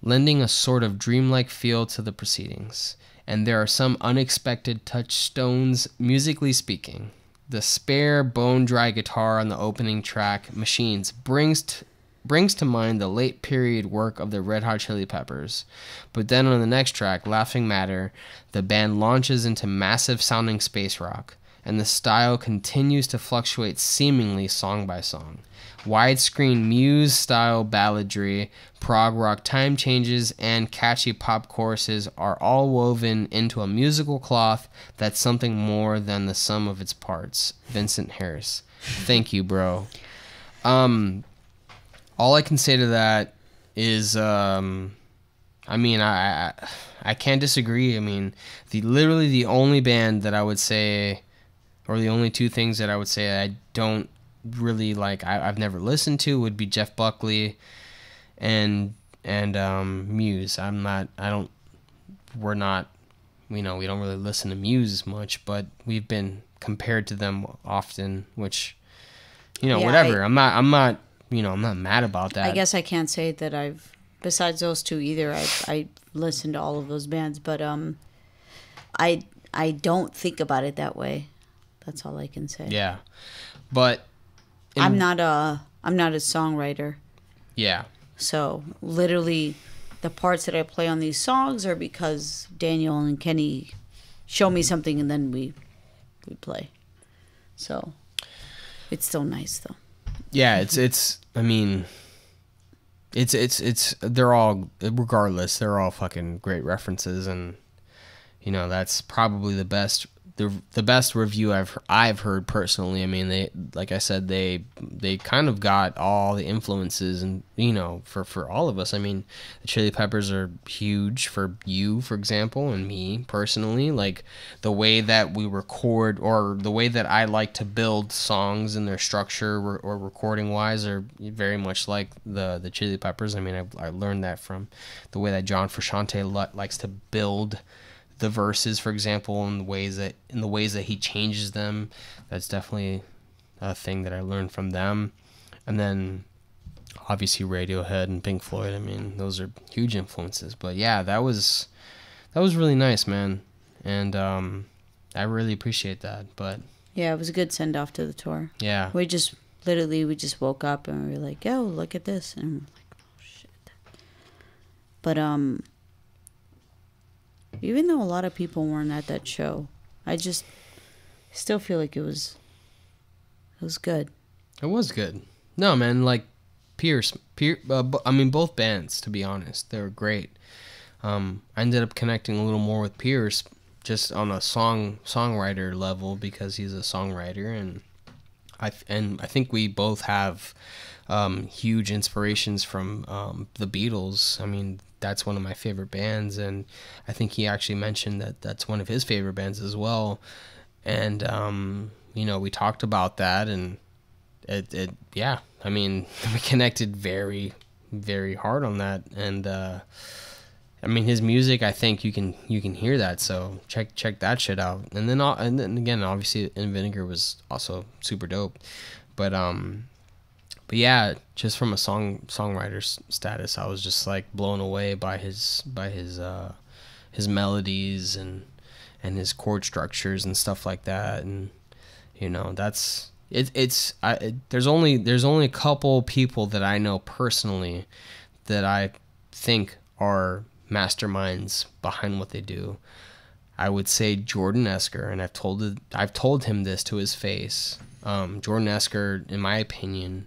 lending a sort of dreamlike feel to the proceedings. And there are some unexpected touchstones, musically speaking. The spare, bone-dry guitar on the opening track, Machines, brings to mind the late-period work of the Red Hot Chili Peppers. But then on the next track, Laughing Matter, the band launches into massive-sounding space rock, and the style continues to fluctuate seemingly song by song. Widescreen Muse-style balladry, prog rock time changes, and catchy pop choruses are all woven into a musical cloth that's something more than the sum of its parts. Vincent Harris. Thank you, bro. All I can say to that is, I mean, I can't disagree. I mean, literally the only band that I would say, or the only two things that I would say I don't really like, I've never listened to, would be Jeff Buckley and Muse. We don't really listen to Muse much, but we've been compared to them often, which, whatever. I'm not mad about that. I guess I can't say that besides those two either, I listened to all of those bands, but I don't think about it that way. That's all I can say. Yeah. But I'm not a songwriter. Yeah. So literally the parts that I play on these songs are because Daniel and Kenny show me something and then we play. So it's still nice though. Yeah, they're all, regardless, they're all fucking great references, and that's probably the best review I've heard personally. I mean, they, like I said, they kind of got all the influences, and for all of us. I mean, the Chili Peppers are huge for you, for example, and me personally. Like the way that we record, or the way that I like to build songs and their structure or recording wise, are very much like the Chili Peppers. I mean, I learned that from the way that John Frusciante likes to build the verses, for example, in the ways that he changes them. That's definitely a thing that I learned from them. And then obviously Radiohead and Pink Floyd. I mean, those are huge influences. But yeah, that was really nice, man. And I really appreciate that. But yeah, it was a good send off to the tour. Yeah. We just woke up and we were like, "Yo, look at this." And we're like, "Oh shit." But even though a lot of people weren't at that show, I just still feel like it was good. It was good. No, man, like Pierce, I mean, both bands, to be honest, they were great. I ended up connecting a little more with Pierce just on a songwriter level, because he's a songwriter, and I think we both have huge inspirations from the Beatles. I mean, that's one of my favorite bands, and I think he actually mentioned that that's one of his favorite bands as well. And we talked about that, and it yeah, I mean, we connected very, very hard on that. And I mean, his music, I think you can hear that, so check that shit out. And then again, obviously In Vinegar was also super dope. But yeah, just from a songwriter's status, I was just like blown away by his melodies and his chord structures and stuff like that. And that's it. There's only a couple people that I know personally that I think are masterminds behind what they do. I would say Jordan Esker, and I've told him this to his face. Jordan Esker, in my opinion,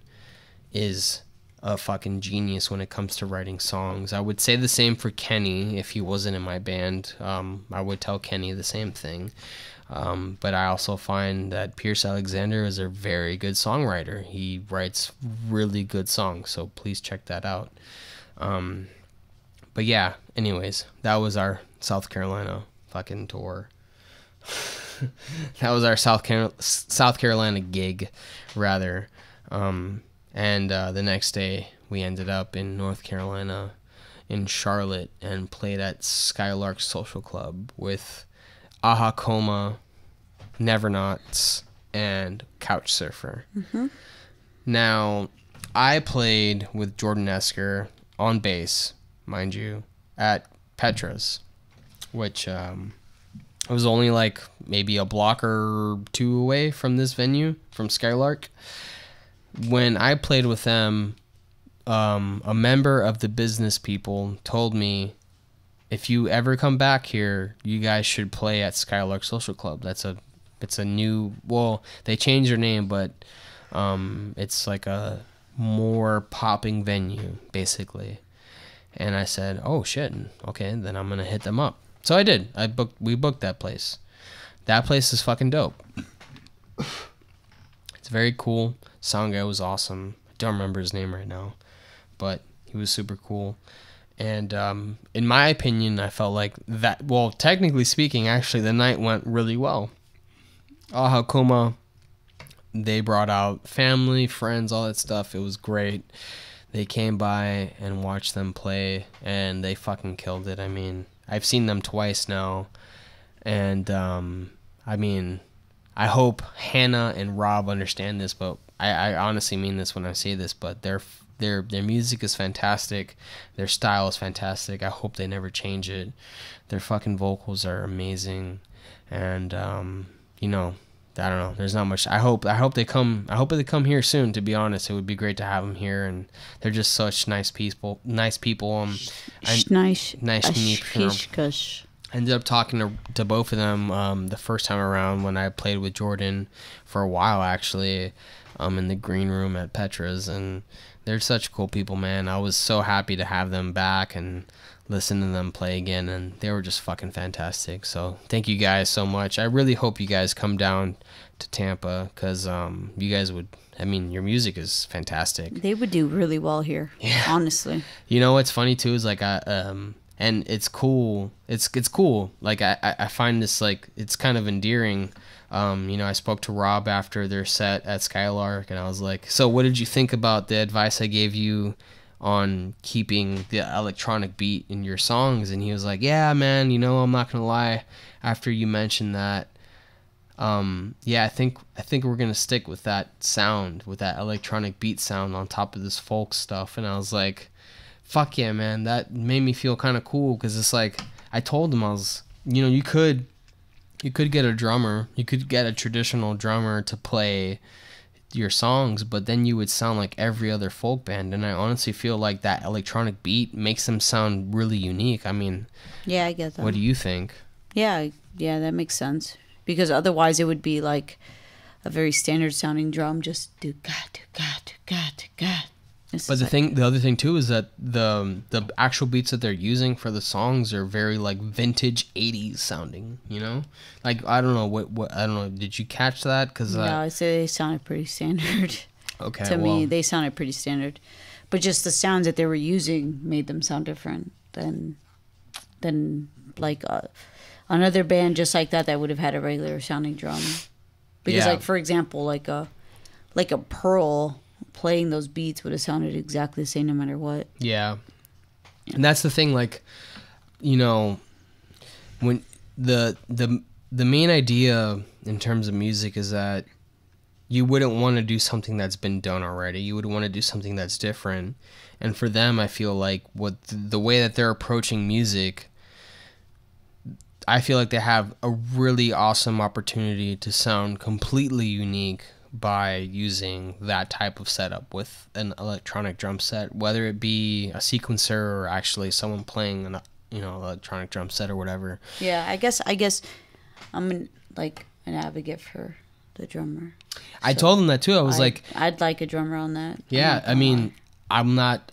is a fucking genius when it comes to writing songs. I would say the same for Kenny if he wasn't in my band. I would tell Kenny the same thing. But I also find that Pierce Alexander is a very good songwriter. He writes really good songs, so please check that out. But yeah, anyways, that was our South Carolina fucking tour. That was our South Carolina gig, rather. And the next day, we ended up in North Carolina, in Charlotte, and played at Skylark Social Club with Aha Coma, Never Nots, and Couch Surfer. Mm-hmm. Now, I played with Jordan Esker on bass, mind you, at Petra's, which was only like maybe a block or two away from this venue, from Skylark. When I played with them, a member of the business people told me, if you ever come back here, you guys should play at Skylark Social Club. It's a new, well, they changed their name, but it's like a more popping venue, basically. And I said, oh shit, okay, then I'm gonna hit them up. So I did. We booked that place. That place is fucking dope. It's very cool. Sound guy was awesome. I don't remember his name right now, but he was super cool. And in my opinion, I felt like that, well, technically speaking, actually, the night went really well. Aha Coma, they brought out family, friends, all that stuff. It was great. They came by and watched them play, and they fucking killed it. I mean, I've seen them twice now, and I mean, I hope Hannah and Rob understand this, but I honestly mean this when I say this, but their music is fantastic. Their style is fantastic. I hope they never change it. Their fucking vocals are amazing. And you know, I don't know. There's not much. I hope they come here soon, to be honest. It would be great to have them here, and they're just such nice people. Nice people. Nice to meet them. I ended up talking to both of them the first time around when I played with Jordan for a while, actually, in the green room at Petra's, and they're such cool people, man. I was so happy to have them back and listen to them play again, and they were just fucking fantastic. So thank you guys so much. I really hope you guys come down to Tampa, because you guys would, I mean, your music is fantastic. They would do really well here, yeah. Honestly. You know what's funny too is like and it's cool. It's cool. Like I find this, like, it's kind of endearing. You know, I spoke to Rob after their set at Skylark, and I was like, so what did you think about the advice I gave you on keeping the electronic beat in your songs? And he was like, yeah, man, you know, I'm not gonna lie, after you mentioned that, yeah, I think we're gonna stick with that sound, with that electronic beat sound on top of this folk stuff. And I was like, fuck yeah, man, that made me feel kind of cool, because it's like, I told him, I was, you know, you could get a drummer, you could get a traditional drummer to play your songs, but then you would sound like every other folk band. And I honestly feel like that electronic beat makes them sound really unique. I mean, yeah, I get that. What do you think? Yeah, that makes sense, because otherwise it would be like a very standard sounding drum, just do ga do ga do ga do ga. But the other thing too is that the actual beats that they're using for the songs are very like vintage 80s sounding, you know? Like, I don't know what I don't know, did you catch that? Cuz I'd say they sounded pretty standard. Okay. To me, they sounded pretty standard. But just the sounds that they were using made them sound different than like another band just like that would have had a regular sounding drum. Because like, for example, like a Pearl playing those beats would have sounded exactly the same no matter what. Yeah. And that's the thing, like, you know, when the main idea in terms of music is that you wouldn't want to do something that's been done already. You would want to do something that's different. And for them, I feel like the way that they're approaching music, I feel like they have a really awesome opportunity to sound completely unique by using that type of setup with an electronic drum set, whether it be a sequencer or actually someone playing an, you know, electronic drum set or whatever. Yeah, I guess I'm like an advocate for the drummer. I told him that too. I was like, I'd like a drummer on that. yeah, I mean, I'm not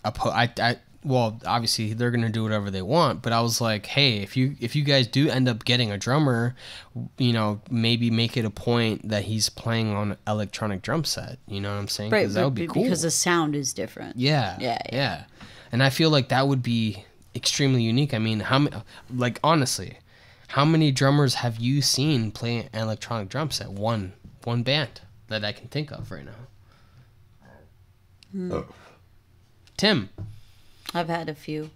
well, obviously they're gonna do whatever they want, but I was like, hey, if you guys do end up getting a drummer, you know, maybe make it a point that he's playing on an electronic drum set. You know what I'm saying? Right, that would be cool. Because the sound is different. Yeah. And I feel like that would be extremely unique. I mean, honestly, how many drummers have you seen play an electronic drum set? One band that I can think of right now. Tim. I've had a few.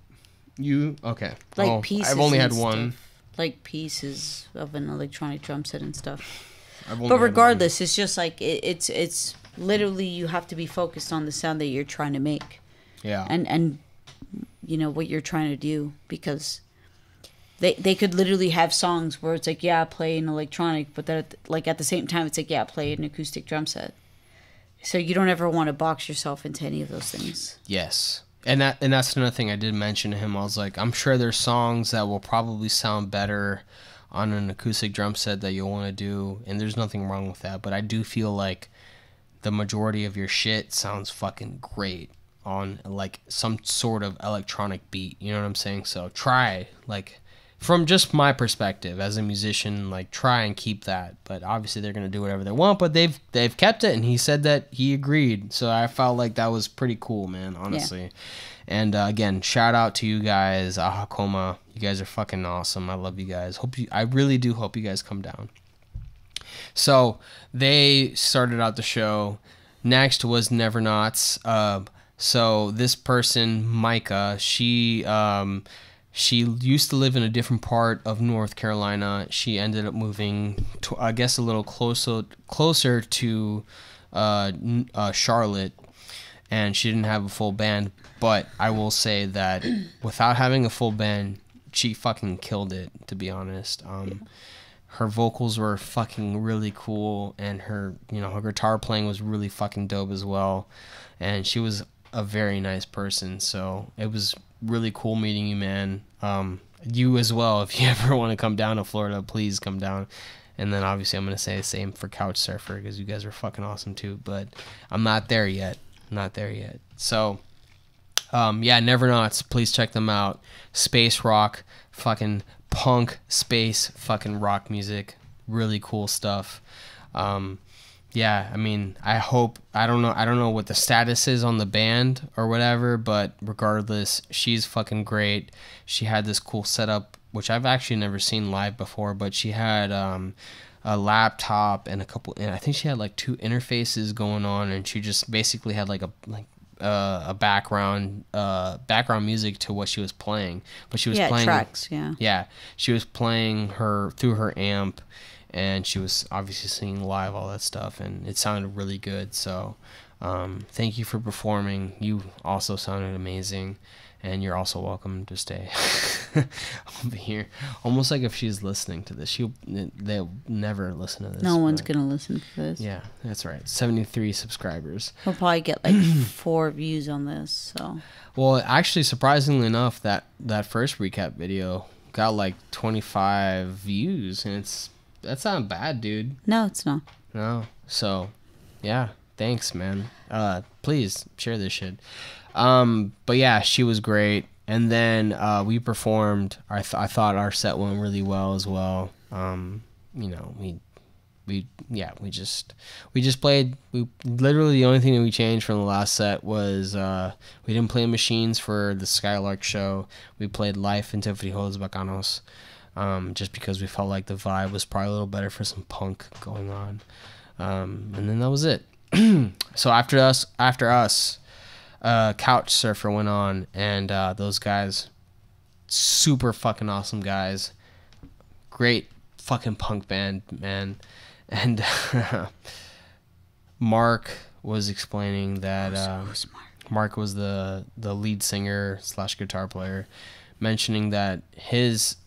You okay? Like pieces. I've only had and one. stuff. Like pieces of an electronic drum set and stuff. But regardless, it's just like it's literally you have to be focused on the sound that you're trying to make. Yeah. And you know what you're trying to do, because they could literally have songs where it's like, yeah, play an electronic, but that like at the same time it's like, yeah, play an acoustic drum set. So you don't ever want to box yourself into any of those things. Yes. And that's another thing I did mention to him. I was like, I'm sure there's songs that will probably sound better on an acoustic drum set that you'll want to do, and there's nothing wrong with that. But I do feel like the majority of your shit sounds fucking great on like some sort of electronic beat. You know what I'm saying? So try, like, from just my perspective as a musician, like, try and keep that. But obviously they're gonna do whatever they want, but they've kept it, and he said that he agreed. So I felt like that was pretty cool, man, honestly. Yeah. And again, shout out to you guys, Ahakoma. You guys are fucking awesome. I love you guys. I really do hope you guys come down. So they started out the show. Next was Never Nots. So this person, Micah, she used to live in a different part of North Carolina. She ended up moving, to, I guess, a little closer to Charlotte, and she didn't have a full band. But I will say that without having a full band, she fucking killed it, to be honest. Her vocals were fucking really cool, and her guitar playing was really fucking dope as well. And she was a very nice person, so it was really cool meeting you, man. You as well. If you ever want to come down to Florida, please come down. And then obviously I'm gonna say the same for Couch Surfer, because you guys are fucking awesome too. But I'm not there yet. So, yeah, Never Nots. Please check them out. Space rock, fucking punk, space, fucking rock music. Really cool stuff. Yeah, I mean, I don't know what the status is on the band or whatever, but regardless, she's fucking great. She had this cool setup, which I've actually never seen live before, but she had a laptop and I think she had like 2 interfaces going on, and she just basically had like a background music to what she was playing, but she was playing tracks, she was playing through her amp, and she was obviously singing live, all that stuff, and it sounded really good. So thank you for performing. You also sounded amazing, and you're also welcome to stay. I'll be here. Almost like if she's listening to this, they'll never listen to this. No one's going to listen to this. Yeah, that's right. 73 subscribers. We'll probably get like 4 views on this. So. Well, actually, surprisingly enough, that first recap video got like 25 views, and that's not bad, dude. No, it's not. No. So, yeah, thanks, man. Please share this shit. But yeah, she was great. And then we performed. I thought our set went really well as well. We just played. We literally, the only thing that we changed from the last set was we didn't play machines for the Skylark show. We played Life and Tiffany Holds Bacanos, just because we felt like the vibe was probably a little better for some punk going on. And then that was it. So after us, Couch Surfer went on, and those guys, super fucking awesome guys, great fucking punk band, man. And Mark was explaining that Mark was the lead singer / guitar player, mentioning that his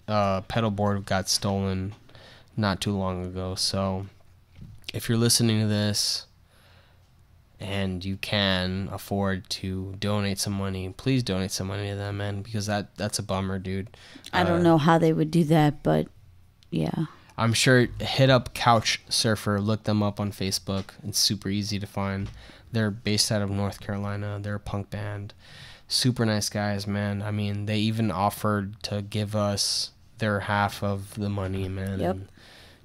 pedal board got stolen not too long ago. So if you're listening to this and you can afford to donate some money, please donate some money to them, man, because that's a bummer, dude. I don't know how they would do that, but yeah. I'm sure, hit up Couch Surfer, look them up on Facebook. It's super easy to find. They're based out of North Carolina. They're a punk band. Super nice guys, man. I mean, they even offered to give us their half of the money, man. Yep. And,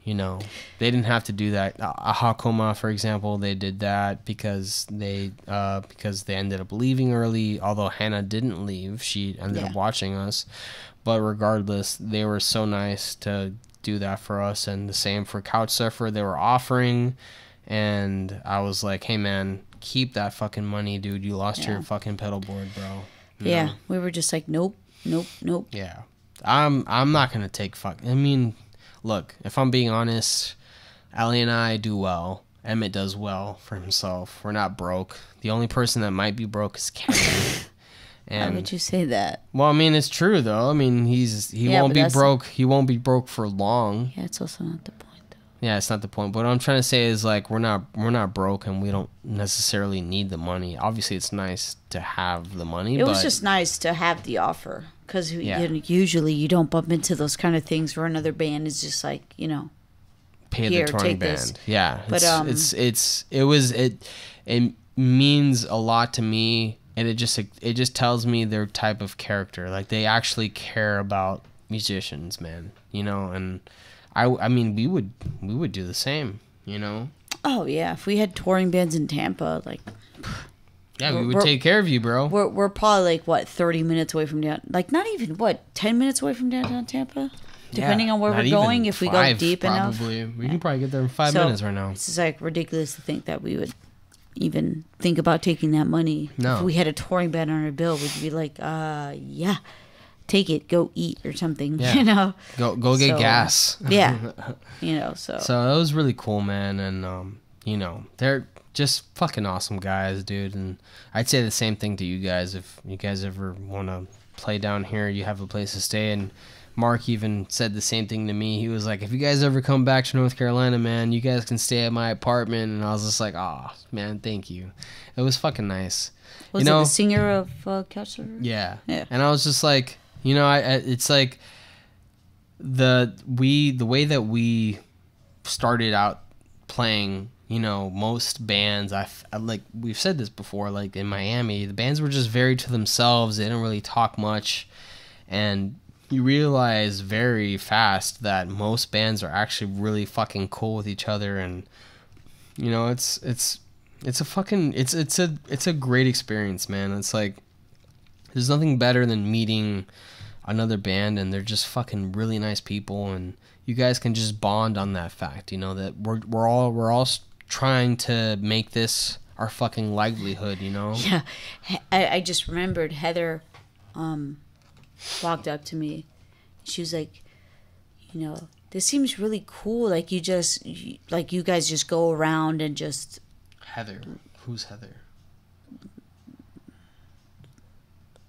you know, they didn't have to do that. Hakoma, for example, they did that because they ended up leaving early. Although Hannah didn't leave, she ended up watching us. But regardless, they were so nice to do that for us, and the same for Couch Surfer. They were offering, and I was like, hey man, keep that fucking money, dude. You lost your fucking pedal board, bro. You know? We were just like, nope. Yeah, I'm not gonna take I mean, look, if I'm being honest, Allie and I do well. Emmett does well for himself. We're not broke. The only person that might be broke is Kenny. Why would you say that? Well, I mean, it's true though. I mean, he won't be broke. He won't be broke for long. Yeah, it's also not the point though. Yeah, it's not the point. But what I'm trying to say is, like, we're not broke, and we don't necessarily need the money. Obviously, it's nice to have the money. It was just nice to have the offer, because usually you don't bump into those kind of things where another band is just like, you know, pay here, the touring take band. this. Yeah, But it means a lot to me. And it just tells me their type of character. Like, they actually care about musicians, man. You know, and I mean, we would do the same, you know? Oh yeah, if we had touring bands in Tampa, like, yeah, we would take care of you, bro. We're probably like, what, 30 minutes away from not even, what, 10 minutes away from downtown Tampa? Depending on where we're going, if we go deep enough. We can probably get there in 5 minutes right now. It's just like ridiculous to think that we would even think about taking that money. No. If we had a touring band on our bill, we'd be like, yeah, take it, go eat or something, Yeah. you know? Go get gas. Yeah. You know, so it was really cool, man. And, you know, they're just fucking awesome guys, dude. And I'd say the same thing to you guys. If you guys ever want to play down here, you have a place to stay. And Mark even said the same thing to me. He was like, if you guys ever come back to North Carolina, man, you guys can stay at my apartment. And I was just like, oh, man, thank you. It was fucking nice. Was it the singer of Couch Surfer? Yeah. And I was just like, you know, it's like the way that we started out playing, you know, most bands, like we've said this before, like in Miami, the bands were just very to themselves. They didn't really talk much. And you realize very fast that most bands are actually really fucking cool with each other, and you know, it's a great experience, man. It's like there's nothing better than meeting another band, and they're just fucking really nice people, and you guys can just bond on that fact, you know, that we're all trying to make this our fucking livelihood, you know. Yeah, I just remembered Heather walked up to me. She was like, you know, this seems really cool. Like, you guys just go around and just... Heather. Who's Heather?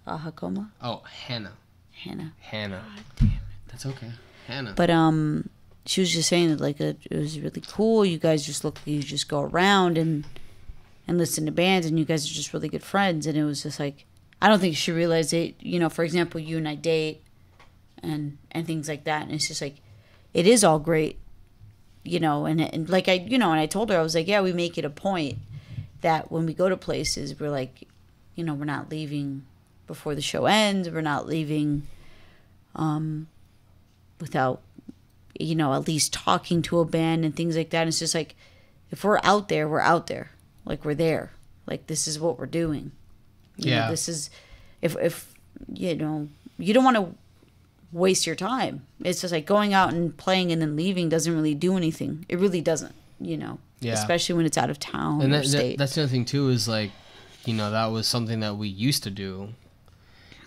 Hakoma? Oh, Hannah. God damn it. That's okay. Hannah. But she was just saying that, like, it was really cool. You guys just go around and listen to bands, and you guys are just really good friends. And it was just like, I don't think she realized it. You know, for example, you and I date and things like that. And it's just like, it is all great, you know. And like, and I told her, I was like, yeah, we make it a point that when we go to places, we're like, you know, we're not leaving before the show ends. We're not leaving without, you know, at least talking to a band and things like that. And it's just like, if we're out there, we're out there. Like, we're there. Like, this is what we're doing. You know, this is, if you know, you don't want to waste your time. It's just like going out and playing and then leaving doesn't really do anything. It really doesn't, you know. Yeah. Especially when it's out of town or state. That's the other thing too, is like, you know, that was something that we used to do,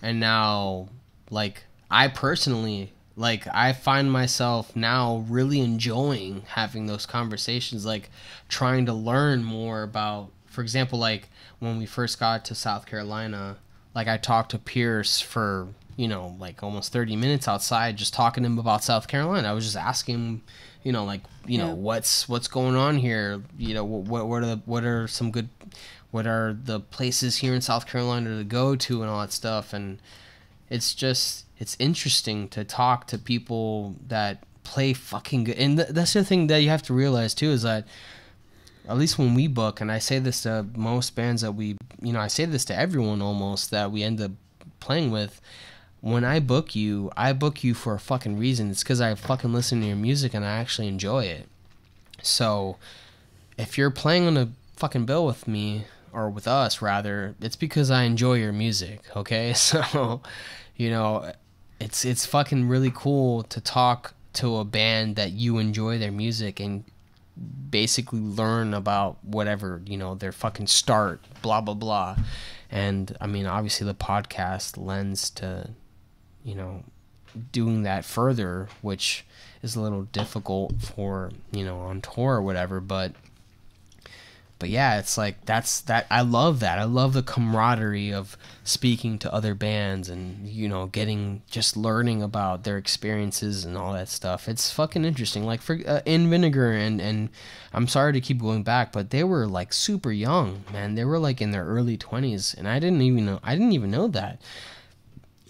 and now, like, I personally, like, I find myself now really enjoying having those conversations, like trying to learn more about, for example, like when we first got to South Carolina, like I talked to Pierce for, you know, like almost 30 minutes outside, just talking to him about South Carolina. I was just asking him, you know, like, you know, what's going on here? You know, what are the places here in South Carolina to go to and all that stuff. And it's interesting to talk to people that play fucking good. And that's the thing that you have to realize too, is that at least when we book, and I say this to most bands that we, you know, I say this to everyone almost that we end up playing with. When I book you for a fucking reason. It's because I fucking listen to your music and I actually enjoy it. So if you're playing on a fucking bill with me, or with us rather, it's because I enjoy your music, okay? So, you know, it's fucking really cool to talk to a band that you enjoy their music and basically learn about whatever, you know, their fucking start, blah blah blah. And I mean, obviously the podcast lends to, you know, doing that further, which is a little difficult for, you know, on tour or whatever, but yeah, it's like that. I love that. I love the camaraderie of speaking to other bands and, you know, just learning about their experiences and all that stuff. It's fucking interesting. Like for In Vinegar and I'm sorry to keep going back, but they were like super young, man. They were like in their early 20s, and I didn't even know that.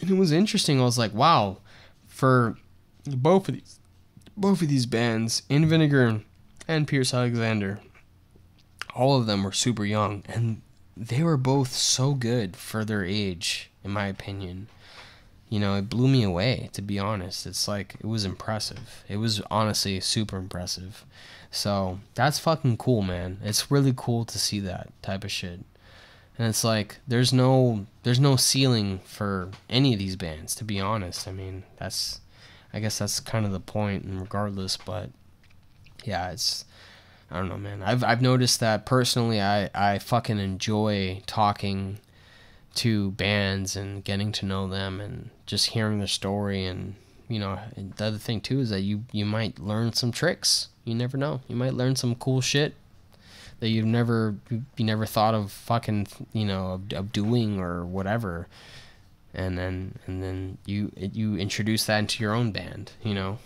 And it was interesting. I was like, wow, for both of these bands, In Vinegar and Pierce Alexander, all of them were super young, and they were both so good for their age, in my opinion. You know, it blew me away, to be honest. It's like, it was impressive. It was honestly super impressive. So that's fucking cool, man. It's really cool to see that type of shit. And it's like, there's no ceiling for any of these bands, to be honest. I mean, I guess that's kind of the point, and regardless, but yeah, I don't know, man. I've noticed that personally. I fucking enjoy talking to bands and getting to know them and just hearing their story. And, you know, and the other thing too is that you might learn some tricks. You never know. You might learn some cool shit that you never thought of fucking, you know, of doing or whatever. And then you introduce that into your own band, you know.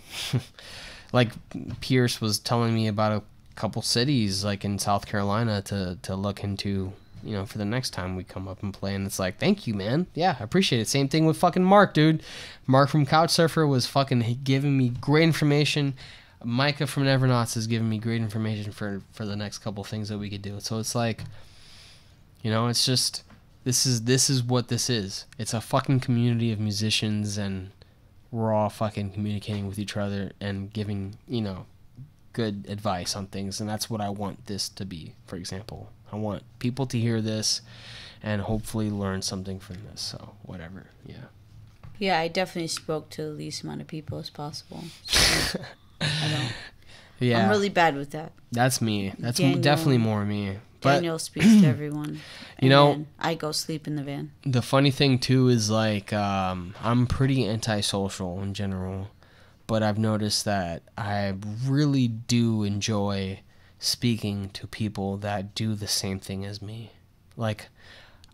Like Pierce was telling me about a couple cities like in South Carolina to look into, you know, for the next time we come up and play. And it's like, thank you, man. Yeah, I appreciate it. Same thing with fucking Mark, dude. Mark from Couchsurfer was fucking giving me great information. Micah from Nevernauts is giving me great information for the next couple things that we could do. So it's like, you know, it's just, this is what this is. It's a fucking community of musicians, and we're all fucking communicating with each other and giving, you know, good advice on things. And that's what I want this to be. For example, I want people to hear this and hopefully learn something from this. So whatever. Yeah, I definitely spoke to the least amount of people as possible, so I don't. Yeah, I'm really bad with that. That's me. That's Daniel, definitely more me. But Daniel speaks to everyone. You know, then I go sleep in the van. The funny thing too is like, I'm pretty antisocial in general, but I've noticed that I really do enjoy speaking to people that do the same thing as me. Like,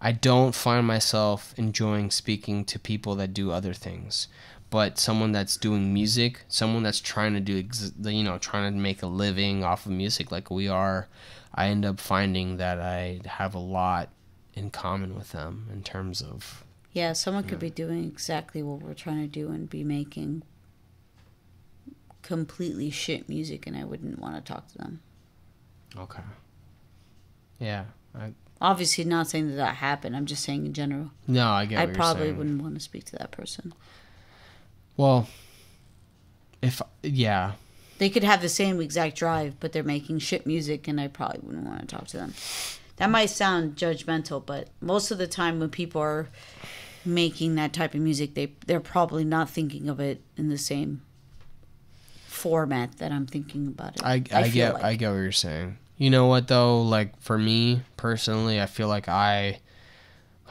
I don't find myself enjoying speaking to people that do other things, but someone that's doing music, someone that's trying to do, you know, trying to make a living off of music like we are, I end up finding that I have a lot in common with them in terms of... Yeah, someone could be doing exactly what we're trying to do and be making completely shit music, and I wouldn't want to talk to them. Okay. Yeah. Obviously not saying that happened. I'm just saying in general. No, I get what I you're probably saying. wouldn't want to speak to that person. Well, yeah. They could have the same exact drive, but they're making shit music, and I probably wouldn't want to talk to them. That might sound judgmental, but most of the time when people are making that type of music, they're probably not thinking of it in the same format that I'm thinking about it. I get what you're saying. You know what though? Like for me personally, I feel like I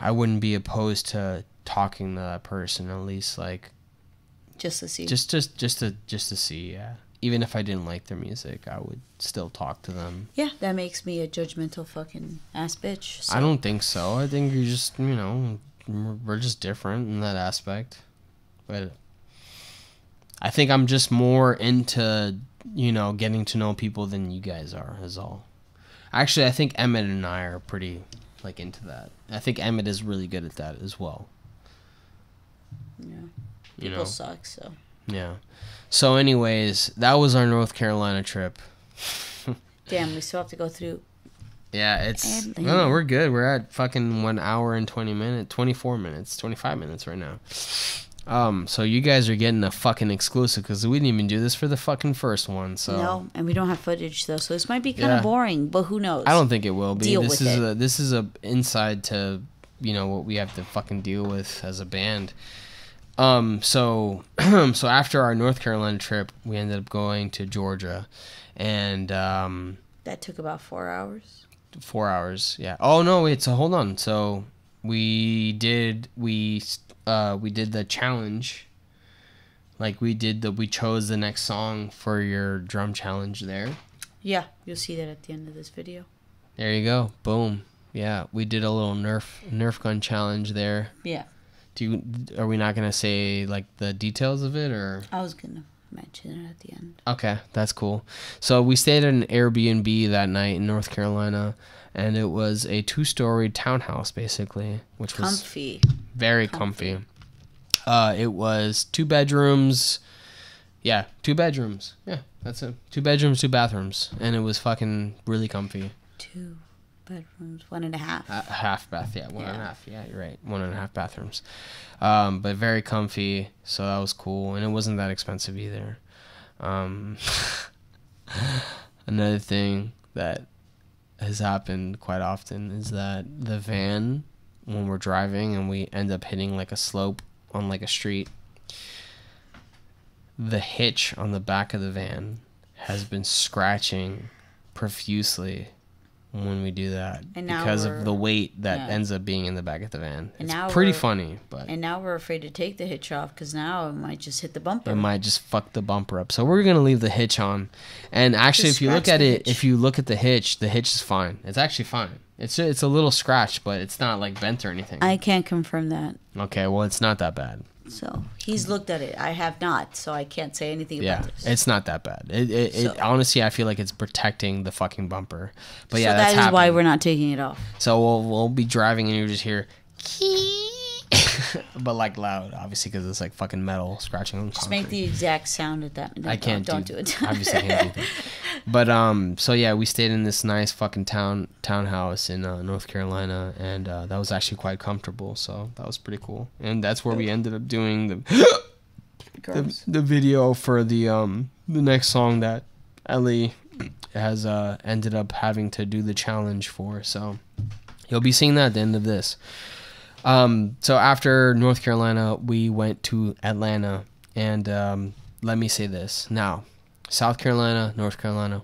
wouldn't be opposed to talking to that person, at least like just to see. Just to see, yeah. Even if I didn't like their music, I would still talk to them. Yeah, that makes me a judgmental fucking ass bitch. So. I don't think so. I think you're just, you know, we're just different in that aspect. But I think I'm just more into, you know, getting to know people than you guys are, is all. Actually, I think Emmett and I are pretty, like, into that. I think Emmett is really good at that as well. Yeah. You People know? suck, so. Yeah. So, anyways, that was our North Carolina trip. Damn, we still have to go through. Yeah, it's... Atlanta. No, we're good. We're at fucking 1 hour and 20 minutes, 24 minutes, 25 minutes right now. So you guys are getting a fucking exclusive because we didn't even do this for the fucking first one. So No, and we don't have footage though, so this might be kind of boring. But who knows? I don't think it will be. Deal this with is it. This is a inside to what we have to fucking deal with as a band. So after our North Carolina trip, we ended up going to Georgia, and That took about 4 hours. 4 hours. Yeah. Oh no, wait. So hold on. So we did the challenge. Like we chose the next song for your drum challenge there. Yeah, you'll see that at the end of this video. There you go. Boom. Yeah, we did a little Nerf gun challenge there. Yeah. Are we not gonna say like the details of it, or? I was gonna mention it at the end. Okay, that's cool. So we stayed at an Airbnb that night in North Carolina, and it was a 2-story townhouse basically, which Comfy. was very comfy. It was 2 bedrooms. Yeah, 2 bedrooms. Yeah, that's it. 2 bedrooms, 2 bathrooms, and it was fucking really comfy. 2 bedrooms, 1.5. Half bath, yeah, 1.5. Yeah, you're right, 1.5 bathrooms. But very comfy, so that was cool, and it wasn't that expensive either. Another thing that has happened quite often is that the van, when we're driving and we end up hitting like a slope on like a street, the hitch on the back of the van has been scratching profusely when we do that, And now because of the weight that yeah. ends up being in the back of the van. And It's now pretty we're- funny, but And now we're afraid to take the hitch off because now it might just hit the bumper. it might just fuck the bumper up. So we're gonna leave the hitch on. And actually, Just if you look scratch at the it, hitch. if you look at the hitch is fine. It's actually fine. It's a little scratch, but it's not like bent or anything. I can't confirm that. Okay, well, it's not that bad. So he's looked at it. I have not, so I can't say anything Yeah, about this. it's not that bad. It So- honestly, I feel like it's protecting the fucking bumper. But So yeah, that that's is why happening. we're not taking it off. So we'll be driving and you just hear, but like loud, obviously, because it's like fucking metal scratching on Just concrete. make the exact sound at that. No, I can't don't do it. Obviously, I can't do that. But so yeah, we stayed in this nice fucking townhouse in North Carolina, and that was actually quite comfortable. So that was pretty cool. And that's where we ended up doing the video for the next song that Ellie has ended up having to do the challenge for. So you'll be seeing that at the end of this. So after North Carolina, we went to Atlanta, and let me say this now: South Carolina, North Carolina,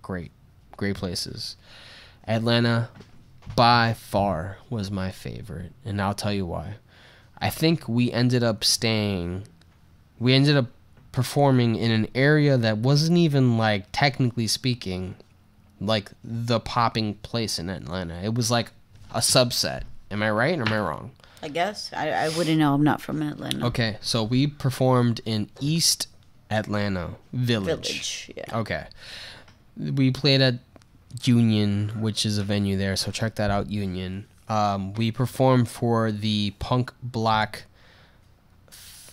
great places. Atlanta, by far, was my favorite, and I'll tell you why. I think we ended up performing in an area that wasn't even, like, technically speaking, like the popping place in Atlanta. It was like a subset. Am I right or am I wrong? I guess. I wouldn't know. I'm not from Atlanta. Okay, so we performed in East Atlanta Village. Yeah. Okay. We played at Union, which is a venue there, so check that out, Union. We performed for the Punk Black,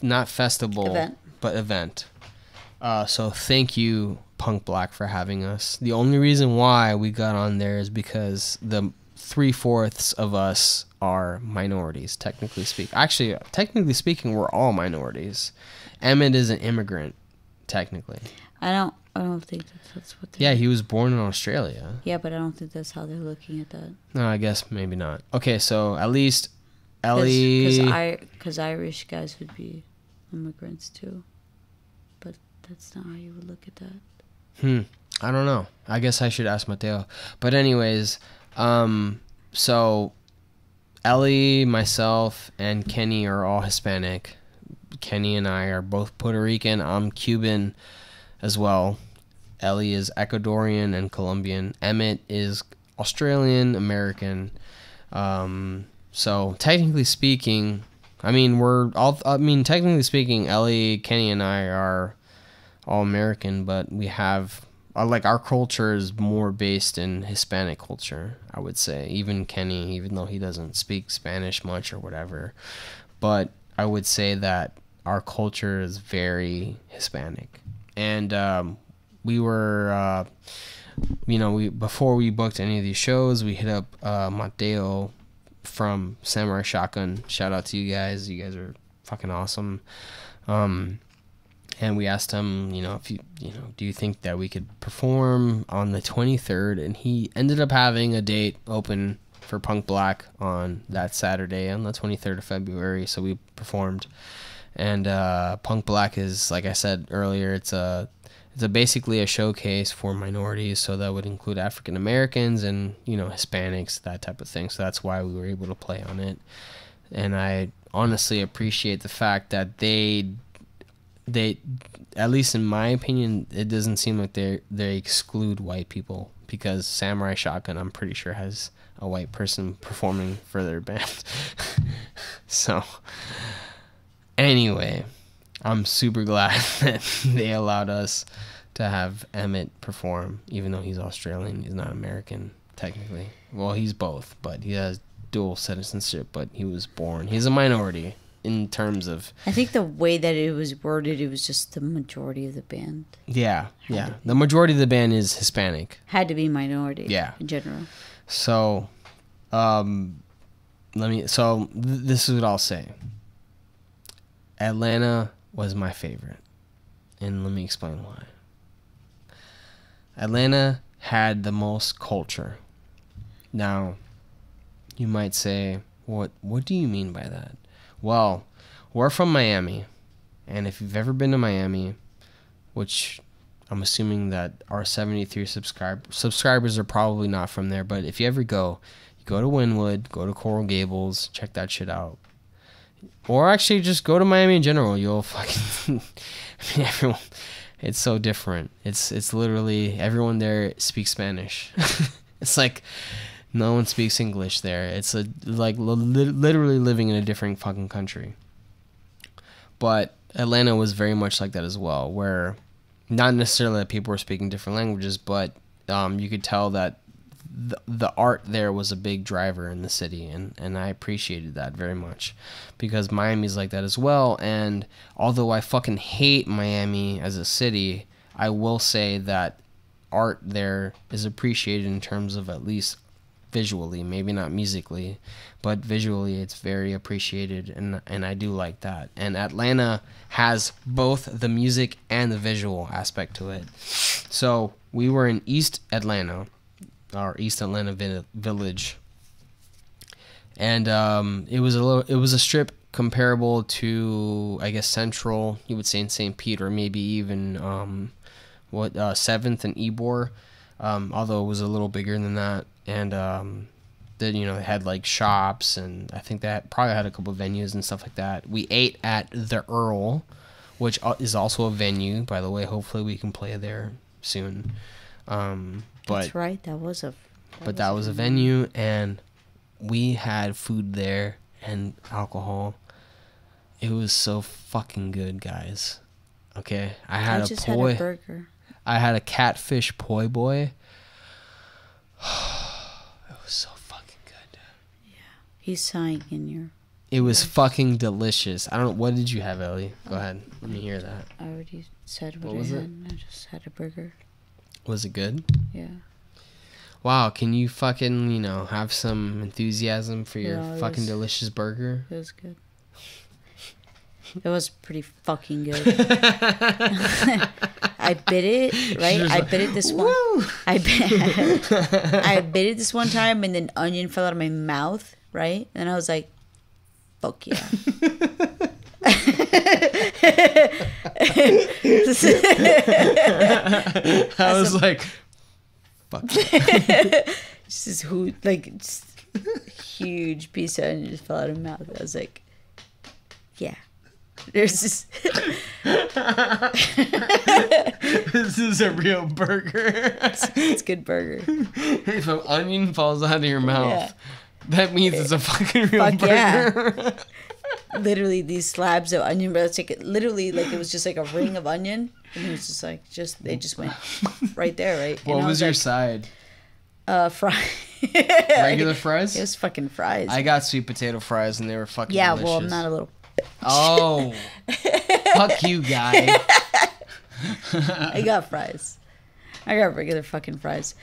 not festival, event. So thank you, Punk Black, for having us. The only reason why we got on there is because the 3/4 of us are minorities, technically speaking. Actually, technically speaking, we're all minorities. Emmett is an immigrant, technically. I don't think that's what they're... Yeah, he was born in Australia. Yeah, but I don't think that's how they're looking at that. No, I guess maybe not. Okay, so at least Ellie... Because Irish guys would be immigrants too. But that's not how you would look at that. I don't know. I guess I should ask Mateo. But anyways, so Ellie, myself, and Kenny are all Hispanic. Kenny and I are both Puerto Rican. I'm Cuban as well. Ellie is Ecuadorian and Colombian. Emmett is Australian American. So technically speaking, technically speaking, Ellie, Kenny, and I are all American, but we have our culture is more based in Hispanic culture, I would say. Even Kenny, even though he doesn't speak Spanish much or whatever, but I would say that our culture is very Hispanic, and we were, before we booked any of these shows, we hit up Mateo from Samurai Shotgun. Shout out to you guys. You guys are fucking awesome. And we asked him, if do you think that we could perform on the 23rd? And he ended up having a date open for Punk Black on that Saturday on the 23rd of February. So we performed. And Punk Black is, like I said earlier, it's basically a showcase for minorities. So that would include African Americans and, Hispanics, that type of thing. So that's why we were able to play on it. And I honestly appreciate the fact that they, at least in my opinion, it doesn't seem like they exclude white people, because Samurai Shotgun, I'm pretty sure, has a white person performing for their band. So anyway, I'm super glad that they allowed us to have Emmett perform, even though he's Australian. He's not American technically. Well, he's both, but he has dual citizenship, but he's a minority in terms of, I think the way that it was worded, it was just the majority of the band. Yeah. The majority of the band is Hispanic. Had to be minority. Yeah. In general. So, this is what I'll say. Atlanta was my favorite, and let me explain why. Atlanta had the most culture. Now, you might say, what do you mean by that? Well, we're from Miami, and if you've ever been to Miami, which I'm assuming that our 73 subscribers are probably not from there, but if you ever go, you go to Wynwood, go to Coral Gables, check that shit out. Or actually just go to Miami in general. You'll fucking, everyone, it's so different. It's literally, everyone there speaks Spanish. It's like, no one speaks English there. It's literally living in a different fucking country. But Atlanta was very much like that as well, where not necessarily that people were speaking different languages, but you could tell that the art there was a big driver in the city, and I appreciated that very much, because Miami's like that as well. And although I fucking hate Miami as a city, I will say that art there is appreciated in terms of, at least visually, maybe not musically, but visually it's very appreciated, and I do like that. And Atlanta has both the music and the visual aspect to it. So we were in East Atlanta, our East Atlanta village, and it was a strip comparable to, I guess, Central, you would say, in St. Pete, or maybe even 7th and Ybor, although it was a little bigger than that. And then, they had like shops, and I think that probably had a couple of venues and stuff like that. We ate at the Earl, which is also a venue, by the way. Hopefully we can play there soon. That's right. That was a venue, and we had food there and alcohol. It was so fucking good, guys. Okay, I had a burger. I had a catfish poi boy. It was so fucking good. Yeah, he's sighing in your. It was fucking delicious. I don't know. What did you have, Ellie? Go ahead. Let me hear that. I already said what was I had. it? I just had a burger. Was it good? Yeah. Wow, can you fucking, have some enthusiasm for your fucking delicious burger? It was good. It was pretty fucking good. I bit it, right? I bit it this one. I bit it this one time, and then onion fell out of my mouth, right? And I was like, fuck yeah. I was like, fuck. Just this huge piece of onion just fell out of my mouth. I was like, yeah. There's this. This is a real burger. It's a good burger. If an onion falls out of your mouth, that means it's a fucking real burger. Yeah. Literally these slabs of onion, but it's like it was just like a ring of onion, and it was just like they just went right there, right? What was your side? Fries. Regular fries? It was fucking fries. I got sweet potato fries, and they were fucking delicious. Well, I'm not a little Oh, fuck you, guy. I got fries. I got regular fucking fries.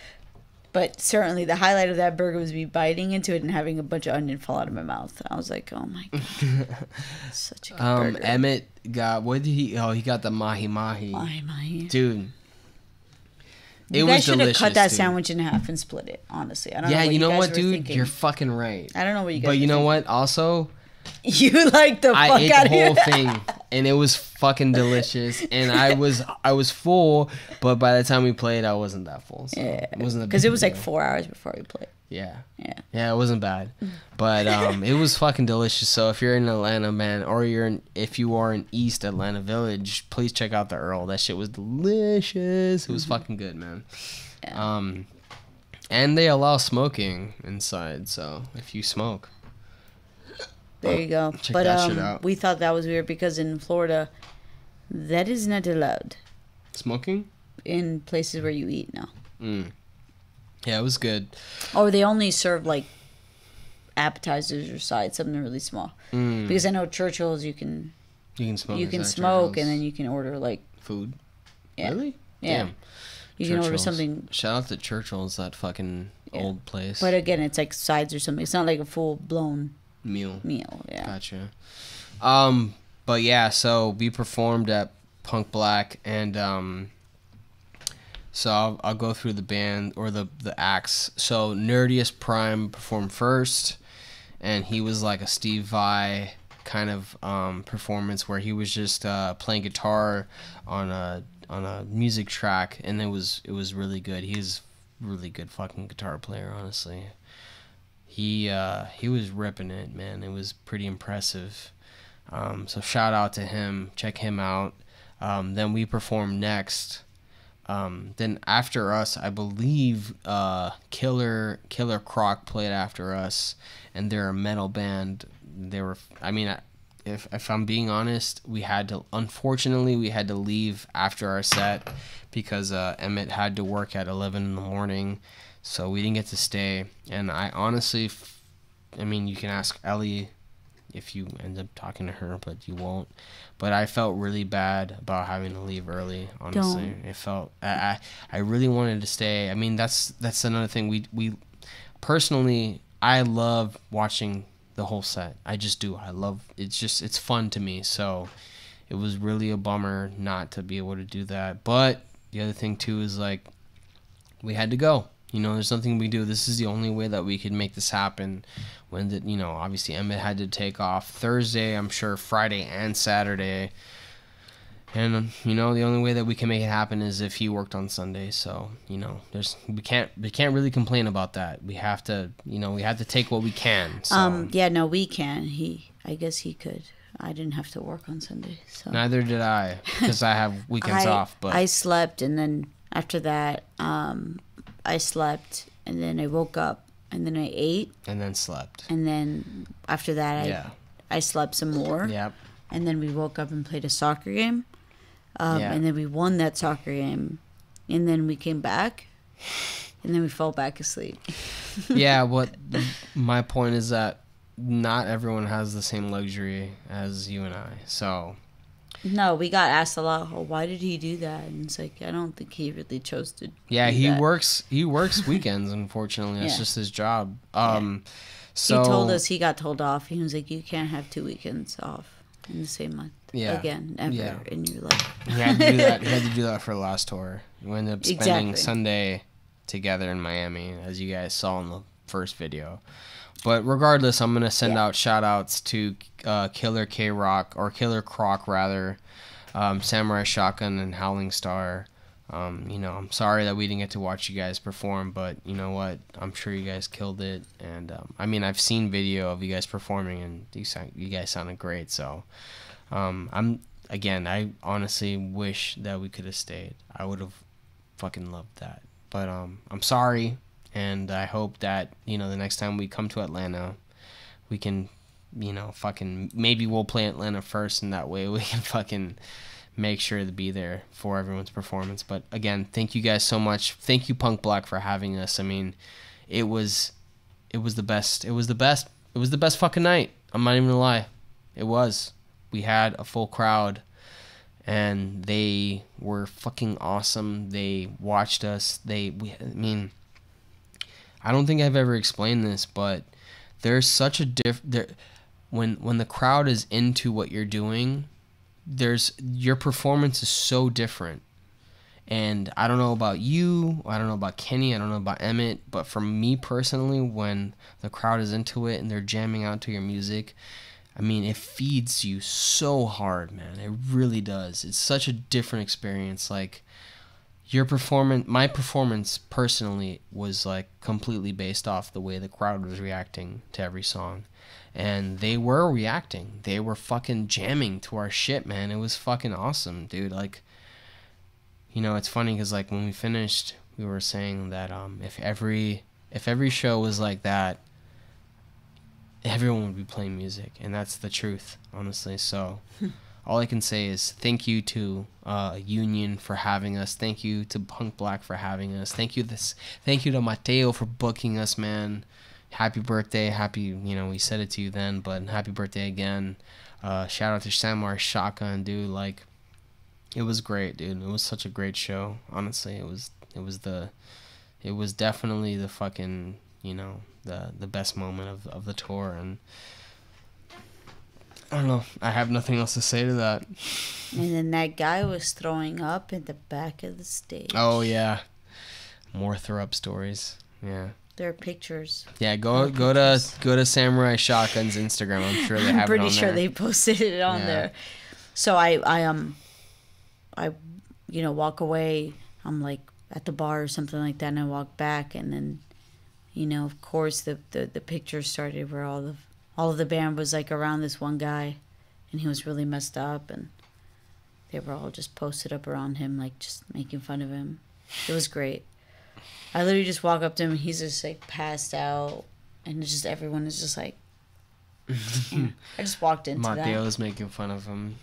But certainly the highlight of that burger was me biting into it and having a bunch of onion fall out of my mouth. I was like, oh my God. Such a good burger. Emmett got, what did he, he got the mahi-mahi. Mahi-mahi. Dude. It You was guys should have delicious, cut that dude. sandwich in half and split it, honestly. I don't know Yeah, what you know guys what, were dude? thinking. You're fucking right. I don't know what you guys But were you know thinking. what? Also, You like the I fuck ate out the whole of here. thing, and it was fucking delicious. And I was full, but by the time we played, I wasn't that full. So Yeah, it wasn't because it was like deal. 4 hours before we played. Yeah. Yeah. Yeah, it wasn't bad, but it was fucking delicious. So if you're in Atlanta, man, or if you are in East Atlanta Village, please check out the Earl. That shit was delicious. It was fucking good, man. Yeah. And they allow smoking inside, so if you smoke, There you go. Check But that shit out. we thought that was weird because in Florida, that is not allowed smoking. in places where you eat now. Yeah, it was good. Or they only serve like appetizers or sides, something really small. Because I know Churchill's you can smoke. you can inside smoke Churchill's. and then you can order like Food. yeah. Really? Yeah. Damn. You can order Churchill's. something, Shout out to Churchill's, that fucking old place. but again, it's like sides or something. It's not like a full blown meal. meal. Yeah. Gotcha. But yeah, so we performed at Punk Black, and so I'll go through the band or the acts. So Nerdiest Prime performed first, and he was like a Steve Vai kind of performance where he was just playing guitar on a music track, and it was really good. He's a really good fucking guitar player, honestly. He was ripping it, man. It was pretty impressive. So shout out to him. Check him out. Then we performed next. Then after us, I believe Killer Croc played after us, and they're a metal band. They were, I mean, if I'm being honest, unfortunately we had to leave after our set because Emmett had to work at 11 in the morning, so we didn't get to stay. And I honestly, I mean, you can ask Ellie if you end up talking to her, but you won't. But I felt really bad about having to leave early, honestly. Don't. It felt, I really wanted to stay. I mean, that's another thing. We personally, I love watching the whole set. I just do. I love, it's fun to me. So it was really a bummer not to be able to do that. But the other thing too is like, we had to go. You know, there's nothing we do. This is the only way that we could make this happen. When you know, obviously Emmett had to take off Thursday, I'm sure Friday and Saturday. And you know, the only way that we can make it happen is if he worked on Sunday. So, you know, we can't really complain about that. We have to, you know, we have to take what we can. So. Yeah, no, we can. I guess he could. I didn't have to work on Sunday, so Neither did I, because I have weekends off. But I slept, and then after that, I slept, and then I woke up, and then I ate, and then slept. and then after that, I slept some more. Yep. And then we woke up and played a soccer game, Yeah. and then we won that soccer game, and then we came back, and then we fell back asleep. Yeah. What my point is that not everyone has the same luxury as you and I. So. No, we got asked a lot. Oh, why did he do that? And it's like, I don't think he really chose to. Yeah, do he that. works weekends, unfortunately. That's Yeah. just his job. So He told us he got told off. He was like, you can't have 2 weekends off in the same month. Yeah. Again, ever Yeah. in your life. he had to do that. He had to do that for the last tour. We ended up spending Exactly. Sunday together in Miami, as you guys saw in the first video. But regardless, I'm gonna send out shout outs to Killer K Rock, or Killer Croc rather, Samurai Shotgun, and Howling Star. You know, I'm sorry that we didn't get to watch you guys perform, but you know what? I'm sure you guys killed it. And I mean, I've seen video of you guys performing, and you guys sounded great. So I honestly wish that we could have stayed. I would have fucking loved that. But I'm sorry, and I hope that, you know, the next time we come to Atlanta, we can, you know, fucking, maybe we'll play Atlanta first, and that way we can fucking make sure to be there for everyone's performance. But again, thank you guys so much. Thank you, Punk Black, for having us. I mean, it was the best. It was the best fucking night. I'm not even gonna lie. It was. we had a full crowd, and they were fucking awesome. They watched us. I mean, I don't think I've ever explained this, but there's such a when the crowd is into what you're doing, your performance is so different. And I don't know about you, I don't know about Kenny, I don't know about Emmett, but for me personally, when the crowd is into it and they're jamming out to your music, I mean, it feeds you so hard, man. It really does. It's such a different experience. Like, my performance personally was like completely based off the way the crowd was reacting to every song. And they were reacting. They were fucking jamming to our shit, man. It was fucking awesome, dude. Like, you know, it's funny because like when we finished, we were saying that if every show was like that, everyone would be playing music, and that's the truth, honestly. So all I can say is thank you to Union for having us. Thank you to Punk Black for having us. Thank you to Mateo for booking us, man. Happy birthday. We said it to you then, but happy birthday again. Shout out to Samurai Shotgun, dude. Like, it was great, dude. It was such a great show. Honestly, it was definitely the fucking, the best moment of the tour. And I don't know. I have nothing else to say to that. And then that guy was throwing up in the back of the stage. Oh yeah, more throw up stories. Yeah. There are pictures. Yeah, go to Samurai Shotgun's Instagram. I'm sure they have it on there. I'm pretty sure they posted it on there. So I walk away. I'm like at the bar or something like that, and I walk back, and then, of course the pictures started where all of the band was like around this one guy, and he was really messed up, and they were all just posted up around him, like just making fun of him. It was great. I literally just walk up to him, and he's just like passed out, and it's just everyone is just like. I just walked into that. Mateo's making fun of him.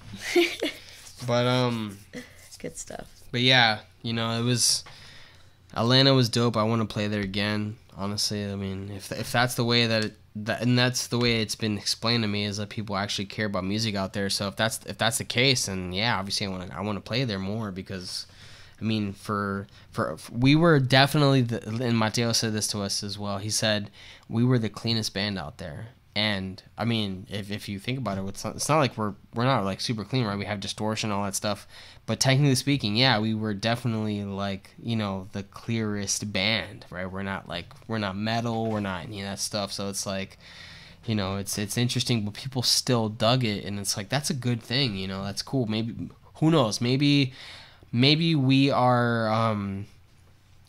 But it's good stuff. But yeah, Atlanta was dope. I want to play there again. Honestly, I mean, if that's the way and that's the way it's been explained to me, is that people actually care about music out there. So if that's the case, then yeah, obviously I want to play there more, because I mean, we were definitely and Mateo said this to us as well. He said we were the cleanest band out there. And I mean, if you think about it, it's not like we're not like super clean, right? We have distortion, all that stuff. But technically speaking, yeah, we were definitely like, the clearest band, right? We're not metal, we're not any of that stuff. So it's like, it's interesting, but people still dug it, and it's like, that's a good thing, that's cool. Maybe, who knows? Maybe we are.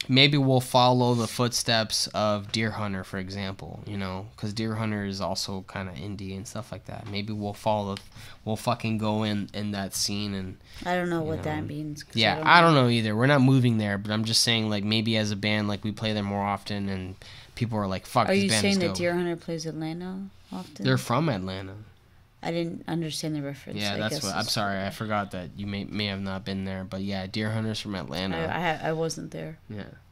Maybe we'll follow the footsteps of Deer Hunter, for example, because Deer Hunter is also kind of indie and stuff like that. Maybe we'll fucking go in that scene. And I don't know what that means. Yeah, I don't know either. We're not moving there, but I'm just saying, like, maybe as a band, like, we play there more often, and people are like, fuck, this band is dope. Are you saying that Deer Hunter plays Atlanta often? They're from Atlanta. I didn't understand the reference. Yeah, that's what. I'm sorry, I forgot that you may have not been there, but yeah, Deer Hunter's from Atlanta. I wasn't there.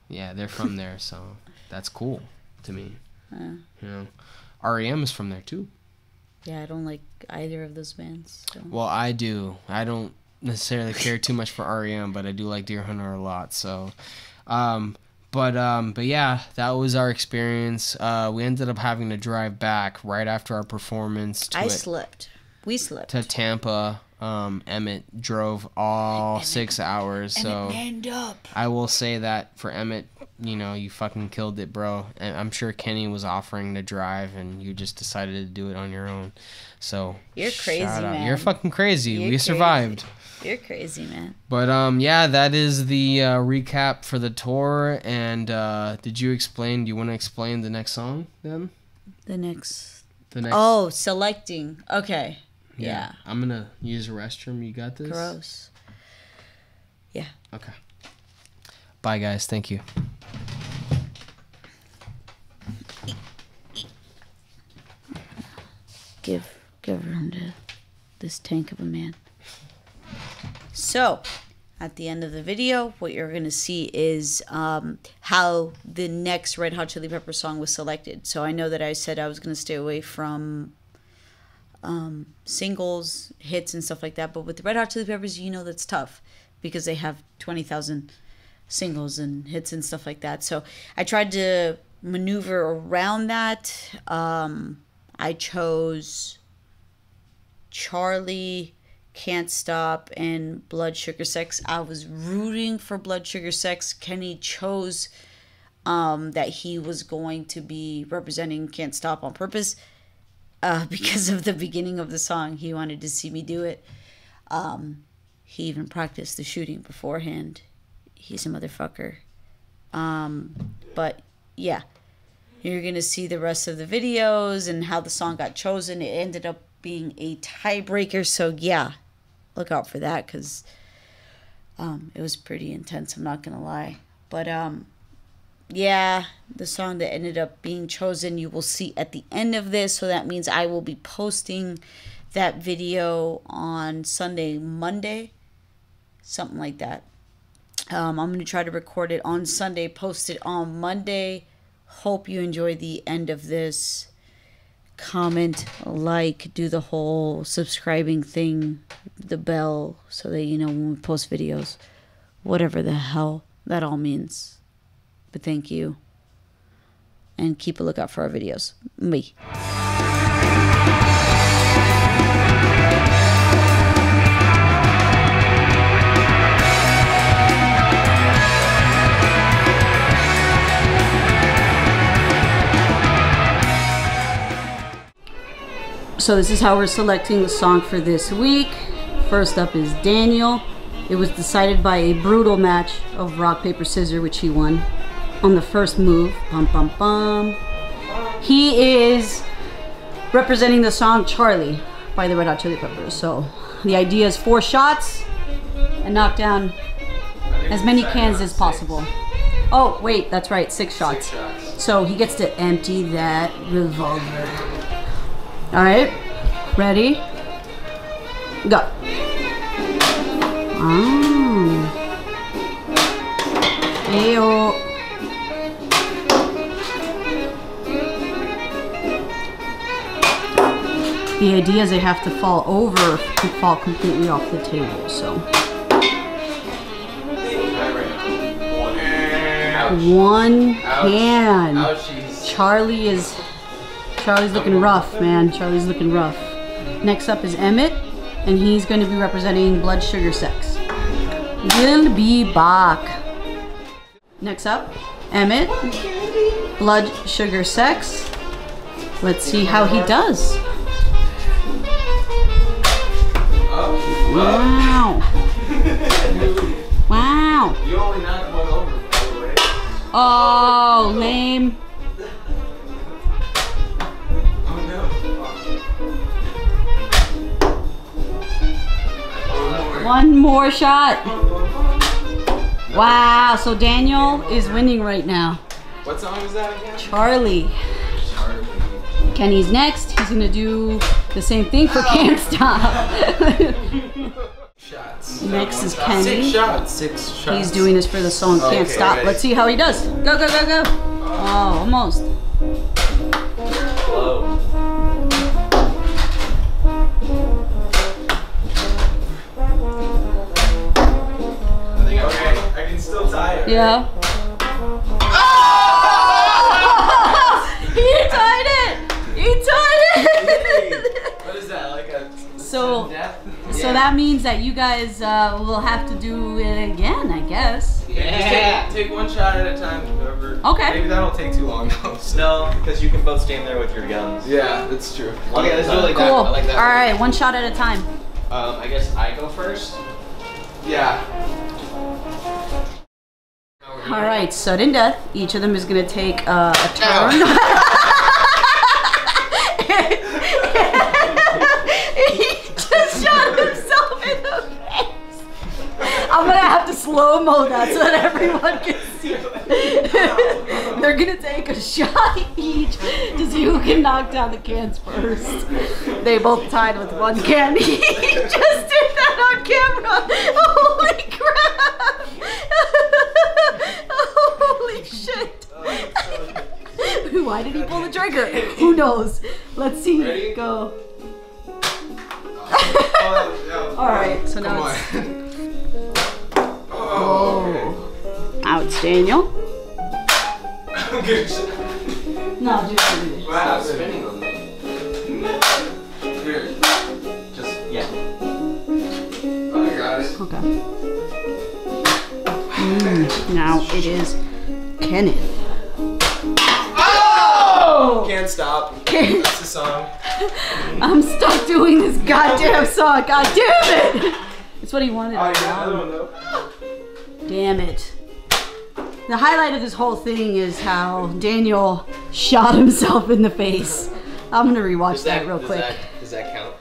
Yeah, they're from there, so that's cool to me. REM is from there too. Yeah, I don't like either of those bands. So. Well, I do. I don't necessarily care too much for REM, but I do like Deer Hunter a lot. So, but yeah, that was our experience. We ended up having to drive back right after our performance. We slept to Tampa. Emmett drove all 6 hours, so manned up. I will say that for Emmett, you fucking killed it, bro. And I'm sure Kenny was offering to drive, and you just decided to do it on your own. So you're crazy, man. You're fucking crazy. We survived. You're crazy, man. But yeah, that is the recap for the tour. And do you want to explain the next song then? The next. Oh, selecting. Okay. Yeah. I'm going to use a restroom. You got this? Gross. Yeah. Okay. Bye, guys. Thank you. Give room to this tank of a man. So, at the end of the video, what you're going to see is how the next Red Hot Chili Peppers song was selected. So I know that I said I was going to stay away from singles, hits, and stuff like that. But with the Red Hot Chili Peppers, you know that's tough because they have 20,000 singles and hits and stuff like that. So I tried to maneuver around that. I chose Charlie, Can't Stop, and Blood Sugar Sex. I was rooting for Blood Sugar Sex. Kenny chose that he was going to be representing Can't Stop on purpose because of the beginning of the song. He wanted to see me do it. He even practiced the shooting beforehand. He's a motherfucker. But yeah, you're going to see the rest of the videos and how the song got chosen. It ended up being a tiebreaker. So yeah, look out for that because it was pretty intense. I'm not going to lie. But yeah, the song that ended up being chosen you will see at the end of this. So that means I will be posting that video on Sunday, Monday, something like that. I'm going to try to record it on Sunday, post it on Monday. Hope you enjoy the end of this. Comment, like, do the whole subscribing thing, the bell, so that you know when we post videos. Whatever the hell that all means. But thank you. And keep a lookout for our videos. Me. So this is how we're selecting the song for this week. First up is Daniel. It was decided by a brutal match of rock, paper, scissors, which he won on the first move. Bum, bum, bum. He is representing the song Charlie by the Red Hot Chili Peppers. So the idea is 4 shots and knock down as many cans as possible. Oh, wait, that's right, 6 shots. So he gets to empty that revolver. All right, ready? Go. Oh. Heyo. The idea is they have to fall over to fall completely off the table, so. One hand. Charlie's looking rough, man. Charlie's looking rough. Next up is Emmett, and he's going to be representing Blood Sugar Sex. We'll be back. Next up, Emmett, Blood Sugar Sex. Let's see how he does. Wow. Wow. You only knocked one over, by the way. Oh, lame. One more shot. Wow, so Daniel is winning right now. What song is that again? Charlie. Kenny's next. He's gonna do the same thing for Can't Stop. Shots. Next is Kenny. 6 shots. 6 shots. He's doing this for the song Can't Stop. Ready. Let's see how he does. Go, go, go, go. Oh, almost. Whoa. I can still tie it. Yeah. He tied it! He tied it! What is that, like a So death? that means that you guys will have to do it again, I guess. Yeah, just take one shot at a time, whoever. Okay. Maybe that'll take too long though. No, because you can both stand there with your guns. Yeah, that's true. Okay, let's do it like Cool. that. I like that. Alright, one shot at a time. I guess I go first. Yeah. Alright, sudden death. Each of them is going to take a turn. He just shot himself in the face. I'm going to have to slow-mo that so that everyone can see it. They're going to take a shot each to see who can knock down the cans first. They both tied with one can. He just did that on camera. Holy crap. Holy shit. Why did he pull the trigger? Who knows? Let's see. Ready? Go. All right, so now it's. Oh. Now it's Daniel. Good. No, do it. Wow, spinning on me. Here. Just, yeah. I got it. Okay. Now it is Kenneth. Oh! Can't stop. That's the song. I'm stuck doing this goddamn song. God damn it! That's what he wanted. I don't know. Damn it. The highlight of this whole thing is how Daniel shot himself in the face. I'm gonna rewatch that real quick. Does that count?